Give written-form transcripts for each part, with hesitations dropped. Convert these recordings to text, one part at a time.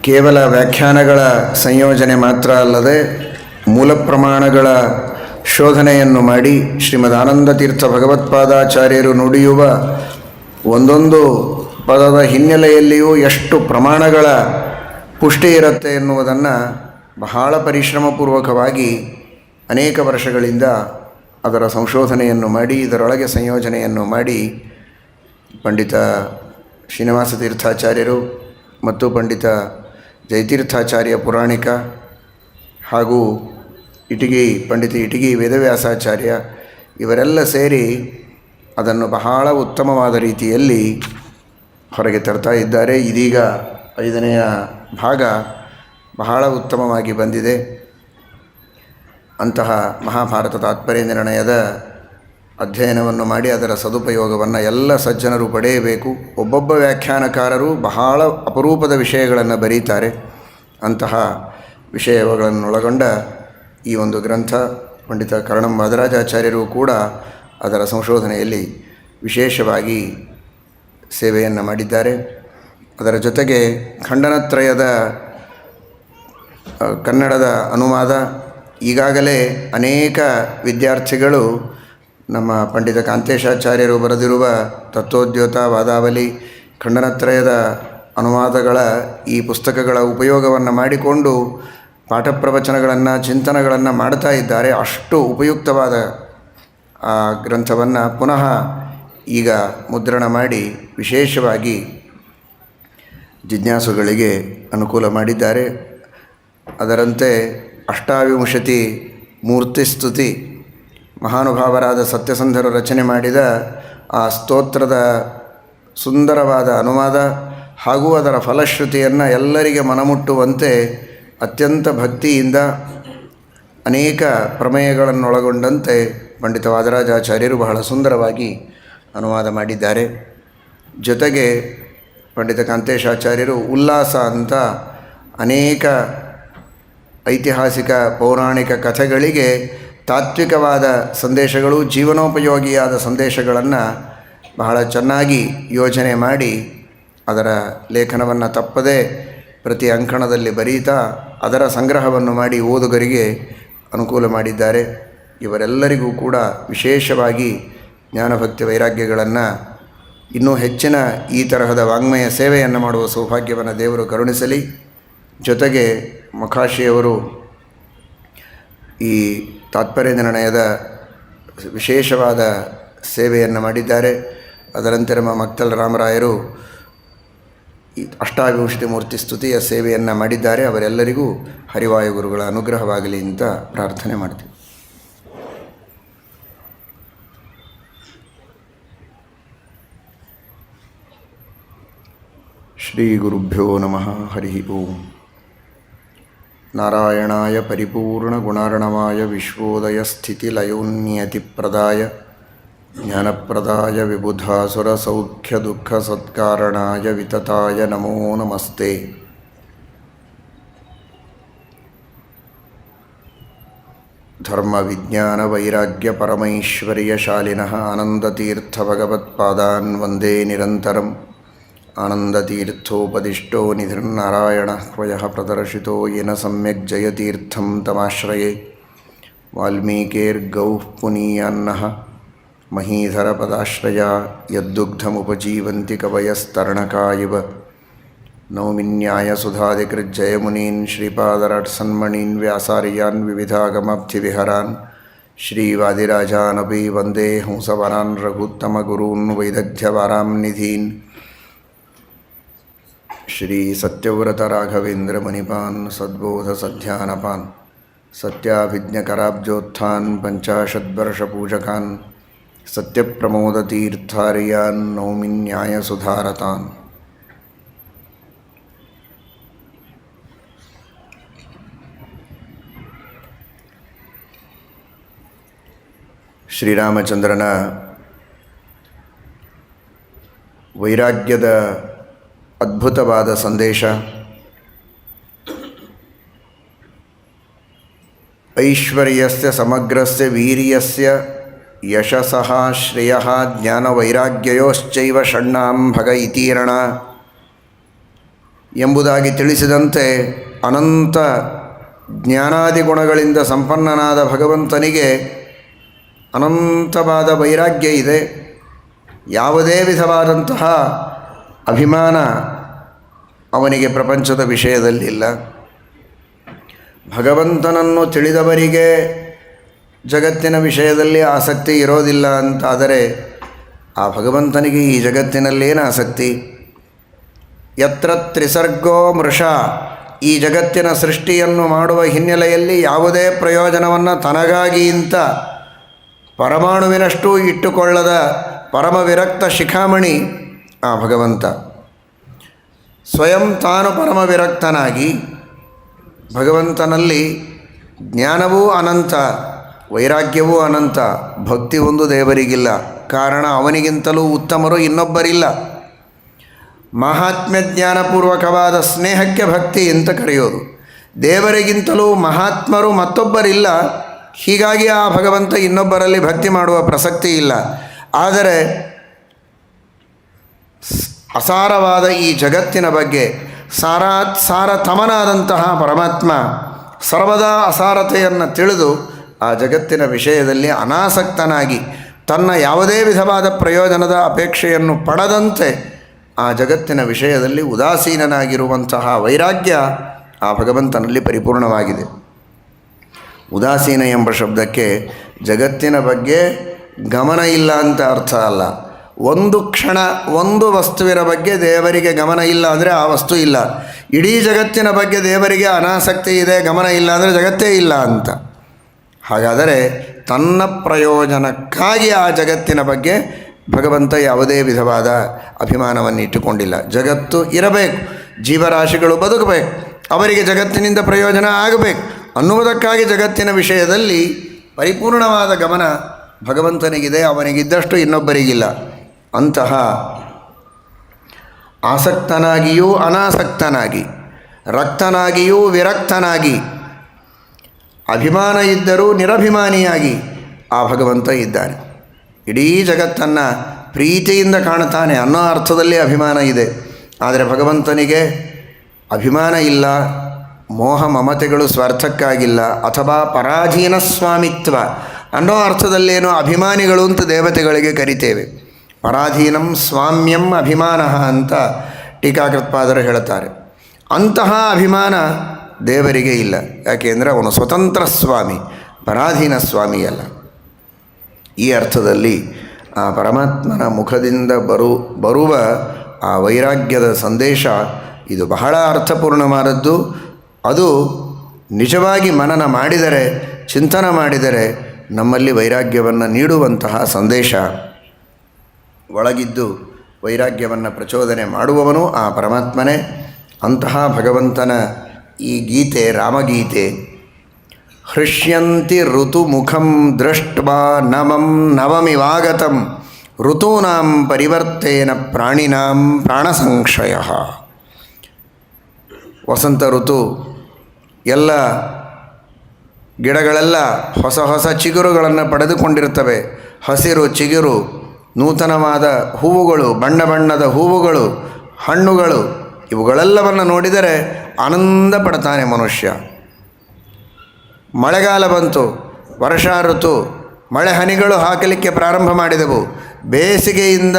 ಕೇವಲ ವ್ಯಾಖ್ಯಾನಗಳ ಸಂಯೋಜನೆ ಮಾತ್ರ ಅಲ್ಲದೆ ಮೂಲ ಪ್ರಮಾಣಗಳ ಶೋಧನೆಯನ್ನು ಮಾಡಿ ಶ್ರೀಮದ್ ಆನಂದತೀರ್ಥ ಭಗವತ್ಪಾದಾಚಾರ್ಯರು ನುಡಿಯುವ ಒಂದೊಂದು ಪದದ ಹಿನ್ನೆಲೆಯಲ್ಲಿಯೂ ಎಷ್ಟು ಪ್ರಮಾಣಗಳ ಪುಷ್ಟಿ ಇರುತ್ತೆ ಎನ್ನುವುದನ್ನು ಬಹಳ ಪರಿಶ್ರಮಪೂರ್ವಕವಾಗಿ ಅನೇಕ ವರ್ಷಗಳಿಂದ ಅದರ ಸಂಶೋಧನೆಯನ್ನು ಮಾಡಿ ಇದರೊಳಗೆ ಸಂಯೋಜನೆಯನ್ನು ಮಾಡಿ ಪಂಡಿತ ಶ್ರೀನಿವಾಸ ತೀರ್ಥಾಚಾರ್ಯರು ಮತ್ತು ಪಂಡಿತ ಜಯತೀರ್ಥಾಚಾರ್ಯ ಪುರಾಣಿಕ ಹಾಗೂ ಪಂಡಿತ ಇಟಗಿ ವೇದವ್ಯಾಸಾಚಾರ್ಯ ಇವರೆಲ್ಲ ಸೇರಿ ಅದನ್ನು ಬಹಳ ಉತ್ತಮವಾದ ರೀತಿಯಲ್ಲಿ ಹೊರಗೆ ತರ್ತಾ ಇದ್ದಾರೆ. ಇದೀಗ 5ನೆಯ ಭಾಗ ಬಹಳ ಉತ್ತಮವಾಗಿ ಬಂದಿದೆ. ಅಂತಹ ಮಹಾಭಾರತ ತಾತ್ಪರ್ಯ ನಿರ್ಣಯದ ಅಧ್ಯಯನವನ್ನು ಮಾಡಿ ಅದರ ಸದುಪಯೋಗವನ್ನು ಎಲ್ಲ ಸಜ್ಜನರು ಪಡೆಯಬೇಕು. ಒಬ್ಬೊಬ್ಬ ವ್ಯಾಖ್ಯಾನಕಾರರು ಬಹಳ ಅಪರೂಪದ ವಿಷಯಗಳನ್ನು ಬರೀತಾರೆ. ಅಂತಹ ವಿಷಯಗಳನ್ನೊಳಗೊಂಡ ಈ ಒಂದು ಗ್ರಂಥ ಪಂಡಿತ ಕರ್ಣಂ ವಾದರಾಜಾಚಾರ್ಯರು ಕೂಡ ಅದರ ಸಂಶೋಧನೆಯಲ್ಲಿ ವಿಶೇಷವಾಗಿ ಸೇವೆಯನ್ನು ಮಾಡಿದ್ದಾರೆ. ಅದರ ಜೊತೆಗೆ ಖಂಡನತ್ರಯದ ಕನ್ನಡದ ಅನುವಾದ ಈಗಾಗಲೇ ಅನೇಕ ವಿದ್ಯಾರ್ಥಿಗಳು ನಮ್ಮ ಪಂಡಿತ ಕಾಂತೇಶಾಚಾರ್ಯರು ಬರೆದಿರುವ ತತ್ವೋದ್ಯೋತ ವಾದಾವಲಿ ಖಂಡನತ್ರಯದ ಅನುವಾದಗಳ ಈ ಪುಸ್ತಕಗಳ ಉಪಯೋಗವನ್ನು ಮಾಡಿಕೊಂಡು ಪಾಠ ಪ್ರವಚನಗಳನ್ನು ಚಿಂತನೆಗಳನ್ನು ಮಾಡ್ತಾ ಇದ್ದಾರೆ. ಅಷ್ಟು ಉಪಯುಕ್ತವಾದ ಆ ಗ್ರಂಥವನ್ನು ಪುನಃ ಈಗ ಮುದ್ರಣ ಮಾಡಿ ವಿಶೇಷವಾಗಿ ಜಿಜ್ಞಾಸುಗಳಿಗೆ ಅನುಕೂಲ ಮಾಡಿದ್ದಾರೆ. ಅದರಂತೆ ಅಷ್ಟಾವಿಂಶತಿ ಮೂರ್ತಿಸ್ತುತಿ ಮಹಾನುಭಾವರಾದ ಸತ್ಯಸಂಧರು ರಚನೆ ಮಾಡಿದ ಆ ಸ್ತೋತ್ರದ ಸುಂದರವಾದ ಅನುವಾದ ಹಾಗೂ ಅದರ ಫಲಶ್ರುತಿಯನ್ನು ಎಲ್ಲರಿಗೆ ಮನಮುಟ್ಟುವಂತೆ ಅತ್ಯಂತ ಭಕ್ತಿಯಿಂದ ಅನೇಕ ಪ್ರಮೇಯಗಳನ್ನೊಳಗೊಂಡಂತೆ ಪಂಡಿತ ವಾದರಾಜಾಚಾರ್ಯರು ಬಹಳ ಸುಂದರವಾಗಿ ಅನುವಾದ ಮಾಡಿದ್ದಾರೆ. ಜೊತೆಗೆ ಪಂಡಿತ ಕಾಂತೇಶಾಚಾರ್ಯರು ಉಲ್ಲಾಸ ಅಂತ ಅನೇಕ ಐತಿಹಾಸಿಕ ಪೌರಾಣಿಕ ಕಥೆಗಳಿಗೆ ತಾತ್ವಿಕವಾದ ಸಂದೇಶಗಳು, ಜೀವನೋಪಯೋಗಿಯಾದ ಸಂದೇಶಗಳನ್ನು ಬಹಳ ಚೆನ್ನಾಗಿ ಯೋಜನೆ ಮಾಡಿ ಅದರ ಲೇಖನವನ್ನು ತಪ್ಪದೇ ಪ್ರತಿ ಅಂಕಣದಲ್ಲಿ ಬರೀತಾ ಅದರ ಸಂಗ್ರಹವನ್ನು ಮಾಡಿ ಓದುಗರಿಗೆ ಅನುಕೂಲ ಮಾಡಿದ್ದಾರೆ. ಇವರೆಲ್ಲರಿಗೂ ಕೂಡ ವಿಶೇಷವಾಗಿ ಜ್ಞಾನಭಕ್ತಿ ವೈರಾಗ್ಯಗಳನ್ನು ಇನ್ನೂ ಹೆಚ್ಚಿನ ಈ ತರಹದ ವಾಂಗ್ಮಯ ಸೇವೆಯನ್ನು ಮಾಡುವ ಸೌಭಾಗ್ಯವನ್ನು ದೇವರು ಕರುಣಿಸಲಿ. ಜೊತೆಗೆ ಮೊಕಾಶಿಯವರು ಈ ತಾತ್ಪರ್ಯ ನಿರ್ಣಯದ ವಿಶೇಷವಾದ ಸೇವೆಯನ್ನು ಮಾಡಿದ್ದಾರೆ. ಅದರಂತೆ ನಮ್ಮ ಮಕ್ತಲ್ ರಾಮರಾಯರು ಈ ಅಷ್ಟಾವಿಂಶತಿ ಮೂರ್ತಿ ಸ್ತುತಿಯ ಸೇವೆಯನ್ನು ಮಾಡಿದ್ದಾರೆ. ಅವರೆಲ್ಲರಿಗೂ ಹರಿವಾಯುಗುರುಗಳ ಅನುಗ್ರಹವಾಗಲಿ ಅಂತ ಪ್ರಾರ್ಥನೆ ಮಾಡ್ತೀವಿ. ಶ್ರೀ ಗುರುಭ್ಯೋ ನಮಃ. ಹರಿ ಓಂ. ನಾರಾಯಣಾಯ ಪರಿಪೂರ್ಣಗುಣಾರ್ಣವಾಯ ವಿಶ್ವೋದಯಸ್ಥಿತಿಲಯೋನ್ನಿಯತಿಪ್ರದಾಯ ಜ್ಞಾನಪ್ರದಾಯ ವಿಬುಧಾಸುರಸೌಖ್ಯದುಃಖಸತ್ಕಾರಣಾಯ ವಿತತಾಯ ನಮೋ ನಮಸ್ತೆ. ಧರ್ಮವಿಜ್ಞಾನವೈರಾಗ್ಯಪರಮೈಶ್ವರ್ಯಶಾಲಿನಃ ಆನಂದತೀರ್ಥಭಗವತ್ಪಾದಾನ್ ವಂದೇ ನಿರಂತರಂ. ಆನಂದತೀರ್ಥೋಪದಿಷ್ಟೋ ನಿಧಿರ್ನಾರಾಯಣಃ ಕ್ವಯಃ ಪ್ರದರ್ಶಿತೋ ಯೇನ ಸಮ್ಯಕ್ ಜಯತೀರ್ಥಂ ತಮಾಶ್ರಯೇ. ವಾಲ್ಮೀಕೇರ್ಗೌಃ ಪುನೀಯಾನ್ನಃ ಮಹೀಧರಪದಾಶ್ರಯಾ ಯದ್ದುಗ್ಧಮುಪಜೀವಂತಿ ಕವಯಸ್ತರ್ಣಕಾ ಇವ. ನೌಮಿನ್ಯಾಯಸುಧಾದಿಕೃಜ್ಜಯಮುನೀನ್ ಶ್ರೀಪಾದರಾಟ್ಸನ್ಮಣೀನ್ ವ್ಯಾಸಾರ್ಯಾನ್ ವಿವಿಧಾಗಮಾಬ್ಧಿವಿಹರಾನ್ ಶ್ರೀವಾದಿರಾಜಾನಪಿ ವಂದೇ ಹಂಸವರಾನ್ ರಘುತ್ತಮಗುರೂನ್ ವೈದಗ್ಧ್ಯವಾರಾಂ ನಿಧೀನ್. ಶ್ರೀ ಸತ್ಯವ್ರತರಾಘವೇಂದ್ರಮಣಿಪಾನ್ ಸದ್ಬೋಧಸಧ್ಯಾನಪಾನ್ ಸತ್ಯಾಭಿಜ್ಞಕರಾಬ್ಜೋತ್ಥಾನ್ ಪಂಚಾಶದ್ವರ್ಷಪೂಜಕಾನ್ ಸತ್ಯಪ್ರಮೋದತೀರ್ಥಾರ್ಯಾನ್ ನೌಮಿನ್ಯಾಯಸುಧಾರತಾನ್. ಶ್ರೀರಾಮಚಂದ್ರನ ವೈರಾಗ್ಯದ ಅದ್ಭುತವಾದ ಸಂದೇಶ, ಐಶ್ವರ್ಯಸ್ಯ ಸಮಗ್ರಸ್ಯ ವೀರ್ಯಸ್ಯ ಯಶಸಃ ಶ್ರೇಯಃ ಜ್ಞಾನವೈರಾಗ್ಯಯೋಶ್ಚೈವ ಷಣ್ಣಾಂ ಭಗ ಇತೀರಣ. ಎಂಬುದಾಗಿ ತಿಳಿಸಿದಂತೆ ಅನಂತ ಜ್ಞಾನಾದಿ ಗುಣಗಳಿಂದ ಸಂಪನ್ನನಾದ ಭಗವಂತನಿಗೆ ಅನಂತವಾದ ವೈರಾಗ್ಯ ಇದೆ. ಯಾವುದೇ ವಿಧವಾದಂತಹ ಅಭಿಮಾನ ಅವನಿಗೆ ಪ್ರಪಂಚದ ವಿಷಯದಲ್ಲಿಲ್ಲ. ಭಗವಂತನನ್ನು ತಿಳಿದವರಿಗೆ ಜಗತ್ತಿನ ವಿಷಯದಲ್ಲಿ ಆಸಕ್ತಿ ಇರೋದಿಲ್ಲ ಅಂತಾದರೆ ಆ ಭಗವಂತನಿಗೆ ಈ ಜಗತ್ತಿನಲ್ಲೇನು ಆಸಕ್ತಿ? ಯತ್ರ ತ್ರಿಸರ್ಗೋ ಮೃಷ, ಈ ಜಗತ್ತಿನ ಸೃಷ್ಟಿಯನ್ನು ಮಾಡುವ ಹಿನ್ನೆಲೆಯಲ್ಲಿ ಯಾವುದೇ ಪ್ರಯೋಜನವನ್ನು ತನಗಾಗಿ ಇಂಥ ಪರಮಾಣುವಿನಷ್ಟೂ ಇಟ್ಟುಕೊಳ್ಳದ ಪರಮವಿರಕ್ತ ಶಿಖಾಮಣಿ ಆ ಭಗವಂತ. ಸ್ವಯಂ ತಾನು ಪರಮವಿರಕ್ತನಾಗಿ ಭಗವಂತನಲ್ಲಿ ಜ್ಞಾನವೂ ಅನಂತ, ವೈರಾಗ್ಯವೂ ಅನಂತ, ಭಕ್ತಿ ಒಂದು ದೇವರಿಗಿಲ್ಲ. ಕಾರಣ ಅವನಿಗಿಂತಲೂ ಉತ್ತಮರು ಇನ್ನೊಬ್ಬರಿಲ್ಲ. ಮಹಾತ್ಮ್ಯ ಜ್ಞಾನಪೂರ್ವಕವಾದ ಸ್ನೇಹಕ್ಕೆ ಭಕ್ತಿ ಅಂತ ಕರೆಯೋದು. ದೇವರಿಗಿಂತಲೂ ಮಹಾತ್ಮರು ಮತ್ತೊಬ್ಬರಿಲ್ಲ. ಹೀಗಾಗಿ ಆ ಭಗವಂತ ಇನ್ನೊಬ್ಬರಲ್ಲಿ ಭಕ್ತಿ ಮಾಡುವ ಪ್ರಸಕ್ತಿ ಇಲ್ಲ. ಆದರೆ ಅಸಾರವಾದ ಈ ಜಗತ್ತಿನ ಬಗ್ಗೆ ಸಾರತಮನಾದಂತಹ ಪರಮಾತ್ಮ ಸರ್ವದಾ ಅಸಾರತೆಯನ್ನು ತಿಳಿದು ಆ ಜಗತ್ತಿನ ವಿಷಯದಲ್ಲಿ ಅನಾಸಕ್ತನಾಗಿ ತನ್ನ ಯಾವುದೇ ವಿಧವಾದ ಪ್ರಯೋಜನದ ಅಪೇಕ್ಷೆಯನ್ನು ಪಡದಂತೆ ಆ ಜಗತ್ತಿನ ವಿಷಯದಲ್ಲಿ ಉದಾಸೀನನಾಗಿರುವಂತಹ ವೈರಾಗ್ಯ ಆ ಭಗವಂತನಲ್ಲಿ ಪರಿಪೂರ್ಣವಾಗಿದೆ. ಉದಾಸೀನ ಎಂಬ ಶಬ್ದಕ್ಕೆ ಜಗತ್ತಿನ ಬಗ್ಗೆ ಗಮನ ಇಲ್ಲ ಅಂತ ಅರ್ಥ ಅಲ್ಲ. ಒಂದು ಕ್ಷಣ ಒಂದು ವಸ್ತುವಿನ ಬಗ್ಗೆ ದೇವರಿಗೆ ಗಮನ ಇಲ್ಲ ಅಂದರೆ ಆ ವಸ್ತು ಇಲ್ಲ. ಇಡೀ ಜಗತ್ತಿನ ಬಗ್ಗೆ ದೇವರಿಗೆ ಅನಾಸಕ್ತಿ ಇದೆ, ಗಮನ ಇಲ್ಲ ಅಂದರೆ ಜಗತ್ತೇ ಇಲ್ಲ ಅಂತ. ಹಾಗಾದರೆ ತನ್ನ ಪ್ರಯೋಜನಕ್ಕಾಗಿ ಆ ಜಗತ್ತಿನ ಬಗ್ಗೆ ಭಗವಂತ ಯಾವುದೇ ವಿಧವಾದ ಅಭಿಮಾನವನ್ನು ಇಟ್ಟುಕೊಂಡಿಲ್ಲ. ಜಗತ್ತು ಇರಬೇಕು, ಜೀವರಾಶಿಗಳು ಬದುಕಬೇಕು, ಅವರಿಗೆ ಜಗತ್ತಿನಿಂದ ಪ್ರಯೋಜನ ಆಗಬೇಕು ಅನ್ನುವುದಕ್ಕಾಗಿ ಜಗತ್ತಿನ ವಿಷಯದಲ್ಲಿ ಪರಿಪೂರ್ಣವಾದ ಗಮನ ಭಗವಂತನಿಗಿದೆ. ಅವನಿಗಿದ್ದಷ್ಟು ಇನ್ನೊಬ್ಬರಿಗಿಲ್ಲ. ಅಂತಹ ಆಸಕ್ತನಾಗಿಯೂ ಅನಾಸಕ್ತನಾಗಿ, ರಕ್ತನಾಗಿಯೂ ವಿರಕ್ತನಾಗಿ, ಅಭಿಮಾನ ಇದ್ದರೂ ನಿರಭಿಮಾನಿಯಾಗಿ ಆ ಭಗವಂತ ಇದ್ದಾನೆ. ಇಡೀ ಜಗತ್ತನ್ನು ಪ್ರೀತಿಯಿಂದ ಕಾಣುತ್ತಾನೆ ಅನ್ನೋ ಅರ್ಥದಲ್ಲಿ ಅಭಿಮಾನ ಇದೆ. ಆದರೆ ಭಗವಂತನಿಗೆ ಅಭಿಮಾನ ಇಲ್ಲ, ಮೋಹ ಮಮತೆಗಳು ಸ್ವಾರ್ಥಕ್ಕಾಗಿಲ್ಲ, ಅಥವಾ ಪರಾಧೀನ ಸ್ವಾಮಿತ್ವ ಅನ್ನೋ ಅರ್ಥದಲ್ಲೇನೋ ಅಭಿಮಾನಿಗಳು ಅಂತ ದೇವತೆಗಳಿಗೆ ಕರಿತೇವೆ. ಪರಾಧೀನಂ ಸ್ವಾಮ್ಯಂ ಅಭಿಮಾನ ಅಂತ ಟೀಕಾಕೃತ್ಪಾದರು ಹೇಳುತ್ತಾರೆ. ಅಂತಹ ಅಭಿಮಾನ ದೇವರಿಗೆ ಇಲ್ಲ. ಯಾಕೆಂದರೆ ಅವನು ಸ್ವತಂತ್ರ ಸ್ವಾಮಿ, ಪರಾಧೀನ ಸ್ವಾಮಿಯಲ್ಲ. ಈ ಅರ್ಥದಲ್ಲಿ ಆ ಪರಮಾತ್ಮನ ಮುಖದಿಂದ ಬರುವ ಆ ವೈರಾಗ್ಯದ ಸಂದೇಶ ಇದು ಬಹಳ ಅರ್ಥಪೂರ್ಣವಾದದ್ದು. ಅದು ನಿಜವಾಗಿ ಮನನ ಮಾಡಿದರೆ, ಚಿಂತನೆ ಮಾಡಿದರೆ ನಮ್ಮಲ್ಲಿ ವೈರಾಗ್ಯವನ್ನು ನೀಡುವಂತಹ ಸಂದೇಶ. ಒಳಗಿದ್ದು ವೈರಾಗ್ಯವನ್ನು ಪ್ರಚೋದನೆ ಮಾಡುವವನು ಆ ಪರಮಾತ್ಮನೇ. ಅಂತಹ ಭಗವಂತನ ಈ ಗೀತೆ ರಾಮಗೀತೆ. ಹೃಷ್ಯಂತಿ ಋತುಮುಖಂ ದೃಷ್ಟ್ವಾ ನಮಂ ನವಮಿವಾಗತಂ ಋತೂನಾಂ ಪರಿವರ್ತೇನ ಪ್ರಾಣಿನಾಂ ಪ್ರಾಣಸಂಕ್ಷಯಃ. ವಸಂತ ಋತು, ಎಲ್ಲ ಗಿಡಗಳೆಲ್ಲ ಹೊಸ ಹೊಸ ಚಿಗುರುಗಳನ್ನು ಪಡೆದುಕೊಂಡಿರುತ್ತವೆ. ಹಸಿರು ಚಿಗುರು, ನೂತನವಾದ ಹೂವುಗಳು, ಬಣ್ಣ ಬಣ್ಣದ ಹೂವುಗಳು, ಹಣ್ಣುಗಳು, ಇವುಗಳೆಲ್ಲವನ್ನು ನೋಡಿದರೆ ಆನಂದ ಪಡ್ತಾನೆ ಮನುಷ್ಯ. ಮಳೆಗಾಲ ಬಂತು, ವರ್ಷಾ ಋತು, ಮಳೆ ಹನಿಗಳು ಹಾಕಲಿಕ್ಕೆ ಪ್ರಾರಂಭ ಮಾಡಿದೆವು. ಬೇಸಿಗೆಯಿಂದ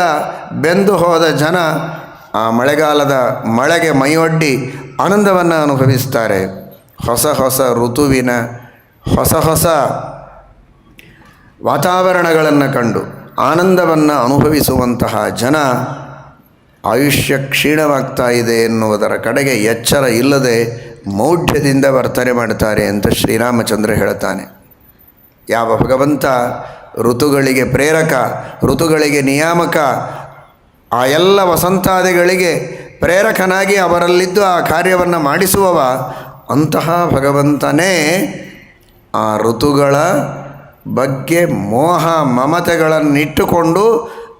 ಬೆಂದು ಹೋದ ಜನ ಆ ಮಳೆಗಾಲದ ಮಳೆಗೆ ಮೈಯೊಡ್ಡಿ ಆನಂದವನ್ನು ಅನುಭವಿಸ್ತಾರೆ. ಹೊಸ ಹೊಸ ಋತುವಿನ ಹೊಸ ಹೊಸ ವಾತಾವರಣಗಳನ್ನು ಕಂಡು ಆನಂದವನ್ನು ಅನುಭವಿಸುವಂತಹ ಜನ ಆಯುಷ್ಯ ಕ್ಷೀಣವಾಗ್ತಾ ಇದೆ ಎನ್ನುವುದರ ಕಡೆಗೆ ಎಚ್ಚರ ಇಲ್ಲದೆ ಮೌಢ್ಯದಿಂದ ವರ್ತನೆ ಮಾಡ್ತಾರೆ ಅಂತ ಶ್ರೀರಾಮಚಂದ್ರ ಹೇಳುತ್ತಾನೆ. ಯಾವ ಭಗವಂತ ಋತುಗಳಿಗೆ ಪ್ರೇರಕ, ಋತುಗಳಿಗೆ ನಿಯಾಮಕ, ಆ ಎಲ್ಲ ವಸಂತಾದಿಗಳಿಗೆ ಪ್ರೇರಕನಾಗಿ ಅವರಲ್ಲಿದ್ದು ಆ ಕಾರ್ಯವನ್ನು ಮಾಡಿಸುವವ, ಅಂತಹ ಭಗವಂತನೇ ಆ ಋತುಗಳ ಬಗ್ಗೆ ಮೋಹ ಮಮತೆಗಳನ್ನಿಟ್ಟುಕೊಂಡು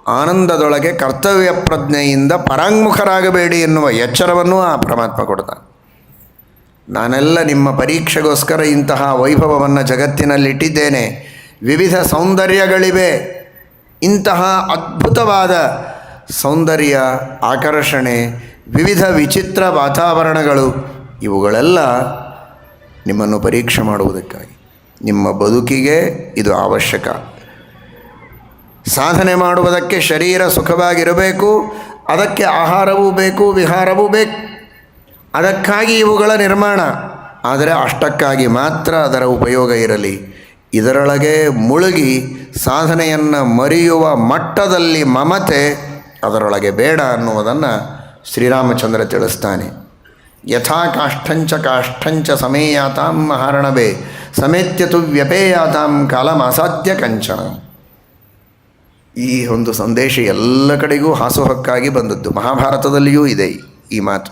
ಆನಂದದೊಳಗೆ ಕರ್ತವ್ಯ ಪ್ರಜ್ಞೆಯಿಂದ ಪರಾಂಗುಖರಾಗಬೇಡಿ ಎನ್ನುವ ಎಚ್ಚರವನ್ನು ಆ ಪರಮಾತ್ಮ ಕೊಡ್ತಾನೆ. ನಾನೆಲ್ಲ ನಿಮ್ಮ ಪರೀಕ್ಷೆಗೋಸ್ಕರ ಇಂತಹ ವೈಭವವನ್ನು ಜಗತ್ತಿನಲ್ಲಿಟ್ಟಿದ್ದೇನೆ. ವಿವಿಧ ಸೌಂದರ್ಯಗಳಿವೆ. ಇಂತಹ ಅದ್ಭುತವಾದ ಸೌಂದರ್ಯ, ಆಕರ್ಷಣೆ, ವಿವಿಧ ವಿಚಿತ್ರ ವಾತಾವರಣಗಳು, ಇವುಗಳೆಲ್ಲ ನಿಮ್ಮನ್ನು ಪರೀಕ್ಷೆ ಮಾಡುವುದಕ್ಕಾಗಿ. ನಿಮ್ಮ ಬದುಕಿಗೆ ಇದು ಅವಶ್ಯಕ. ಸಾಧನೆ ಮಾಡುವುದಕ್ಕೆ ಶರೀರ ಸುಖವಾಗಿರಬೇಕು, ಅದಕ್ಕೆ ಆಹಾರವೂ ಬೇಕು, ವಿಹಾರವೂ ಬೇಕು. ಅದಕ್ಕಾಗಿ ಇವುಗಳ ನಿರ್ಮಾಣ. ಆದರೆ ಅಷ್ಟಕ್ಕಾಗಿ ಮಾತ್ರ ಅದರ ಉಪಯೋಗ ಇರಲಿ. ಇದರೊಳಗೆ ಮುಳುಗಿ ಸಾಧನೆಯನ್ನು ಮರೆಯುವ ಮಟ್ಟದಲ್ಲಿ ಮಮತೆ ಅದರೊಳಗೆ ಬೇಡ ಅನ್ನುವುದನ್ನು ಶ್ರೀರಾಮಚಂದ್ರ ತಿಳಿಸ್ತಾನೆ. ಯಥಾ ಕಾಷ್ಠಂಚ ಕಾಷ್ಠಂಚ ಸಮೇಯಾತಾಂ ಮಹಾರಣವೇ ಸಮೇತ್ಯತು ವ್ಯಪೇಯಾತಾಂ ಕಾಲಮಾಸಾಧ್ಯ ಕಂಚನ. ಈ ಒಂದು ಸಂದೇಶ ಎಲ್ಲ ಕಡೆಗೂ ಹಾಸುಹೊಕ್ಕಾಗಿ ಬಂದದ್ದು. ಮಹಾಭಾರತದಲ್ಲಿಯೂ ಇದೆ ಈ ಮಾತು,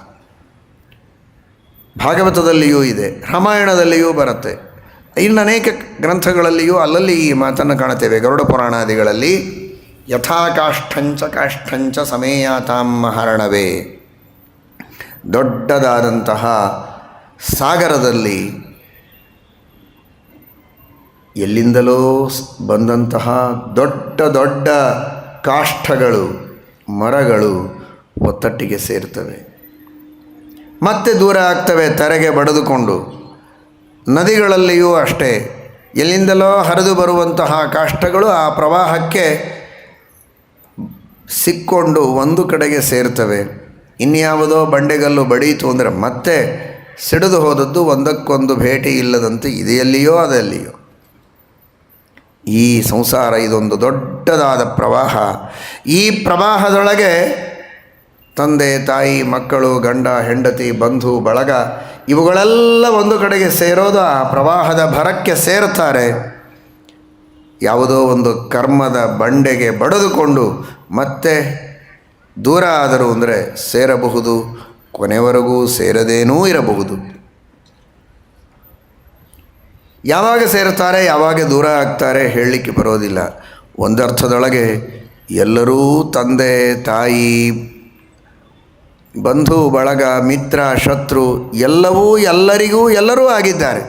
ಭಾಗವತದಲ್ಲಿಯೂ ಇದೆ, ರಾಮಾಯಣದಲ್ಲಿಯೂ ಬರುತ್ತೆ, ಇನ್ನು ಅನೇಕ ಗ್ರಂಥಗಳಲ್ಲಿಯೂ ಅಲ್ಲಲ್ಲಿ ಈ ಮಾತನ್ನು ಕಾಣುತ್ತೇವೆ. ಗರುಡ ಪುರಾಣಾದಿಗಳಲ್ಲಿ ಯಥಾ ಕಾಷ್ಠಂಚ ಕಾಷ್ಠಂಚ ಸಮೇಯಾತಾಂ ಮಹಾರಣವೇ. ದೊಡ್ಡದಾದಂತಹ ಸಾಗರದಲ್ಲಿ ಎಲ್ಲಿಂದಲೋ ಬಂದಂತಹ ದೊಡ್ಡ ದೊಡ್ಡ ಕಾಷ್ಠಗಳು, ಮರಗಳು ಒತ್ತಟ್ಟಿಗೆ ಸೇರ್ತವೆ, ಮತ್ತೆ ದೂರ ಆಗ್ತವೆ ತರೆಗೆ ಬಡಿದುಕೊಂಡು. ನದಿಗಳಲ್ಲಿಯೂ ಅಷ್ಟೇ, ಎಲ್ಲಿಂದಲೋ ಹರಿದು ಬರುವಂತಹ ಕಾಷ್ಠಗಳು ಆ ಪ್ರವಾಹಕ್ಕೆ ಸಿಕ್ಕೊಂಡು ಒಂದು ಕಡೆಗೆ ಸೇರ್ತವೆ. ಇನ್ಯಾವುದೋ ಬಂಡೆಗಲ್ಲು ಬಡೀತು ಅಂದರೆ ಮತ್ತೆ ಸಿಡಿದು ಹೋದದ್ದು ಒಂದಕ್ಕೊಂದು ಭೇಟಿ ಇಲ್ಲದಂತೆ ಇದೆಯಲ್ಲಿಯೋ ಅದಲ್ಲಿಯೋ. ಈ ಸಂಸಾರ ಇದೊಂದು ದೊಡ್ಡದಾದ ಪ್ರವಾಹ. ಈ ಪ್ರವಾಹದೊಳಗೆ ತಂದೆ ತಾಯಿ ಮಕ್ಕಳು ಗಂಡ ಹೆಂಡತಿ ಬಂಧು ಬಳಗ ಇವುಗಳೆಲ್ಲ ಒಂದು ಕಡೆಗೆ ಸೇರೋದು ಆ ಪ್ರವಾಹದ ಭರಕ್ಕೆ ಸೇರ್ತಾರೆ. ಯಾವುದೋ ಒಂದು ಕರ್ಮದ ಬಂಡೆಗೆ ಬಡಿದುಕೊಂಡು ಮತ್ತೆ ದೂರ ಆದರು ಅಂದರೆ ಸೇರಬಹುದು, ಕೊನೆವರೆಗೂ ಸೇರದೇನೂ ಇರಬಹುದು. ಯಾವಾಗ ಸೇರ್ತಾರೆ ಯಾವಾಗ ದೂರ ಆಗ್ತಾರೆ ಹೇಳಲಿಕ್ಕೆ ಬರೋದಿಲ್ಲ. ಒಂದರ್ಥದೊಳಗೆ ಎಲ್ಲರೂ ತಂದೆ ತಾಯಿ ಬಂಧು ಬಳಗ ಮಿತ್ರ ಶತ್ರು ಎಲ್ಲವೂ ಎಲ್ಲರಿಗೂ ಎಲ್ಲರೂ ಆಗಿದ್ದಾರೆ.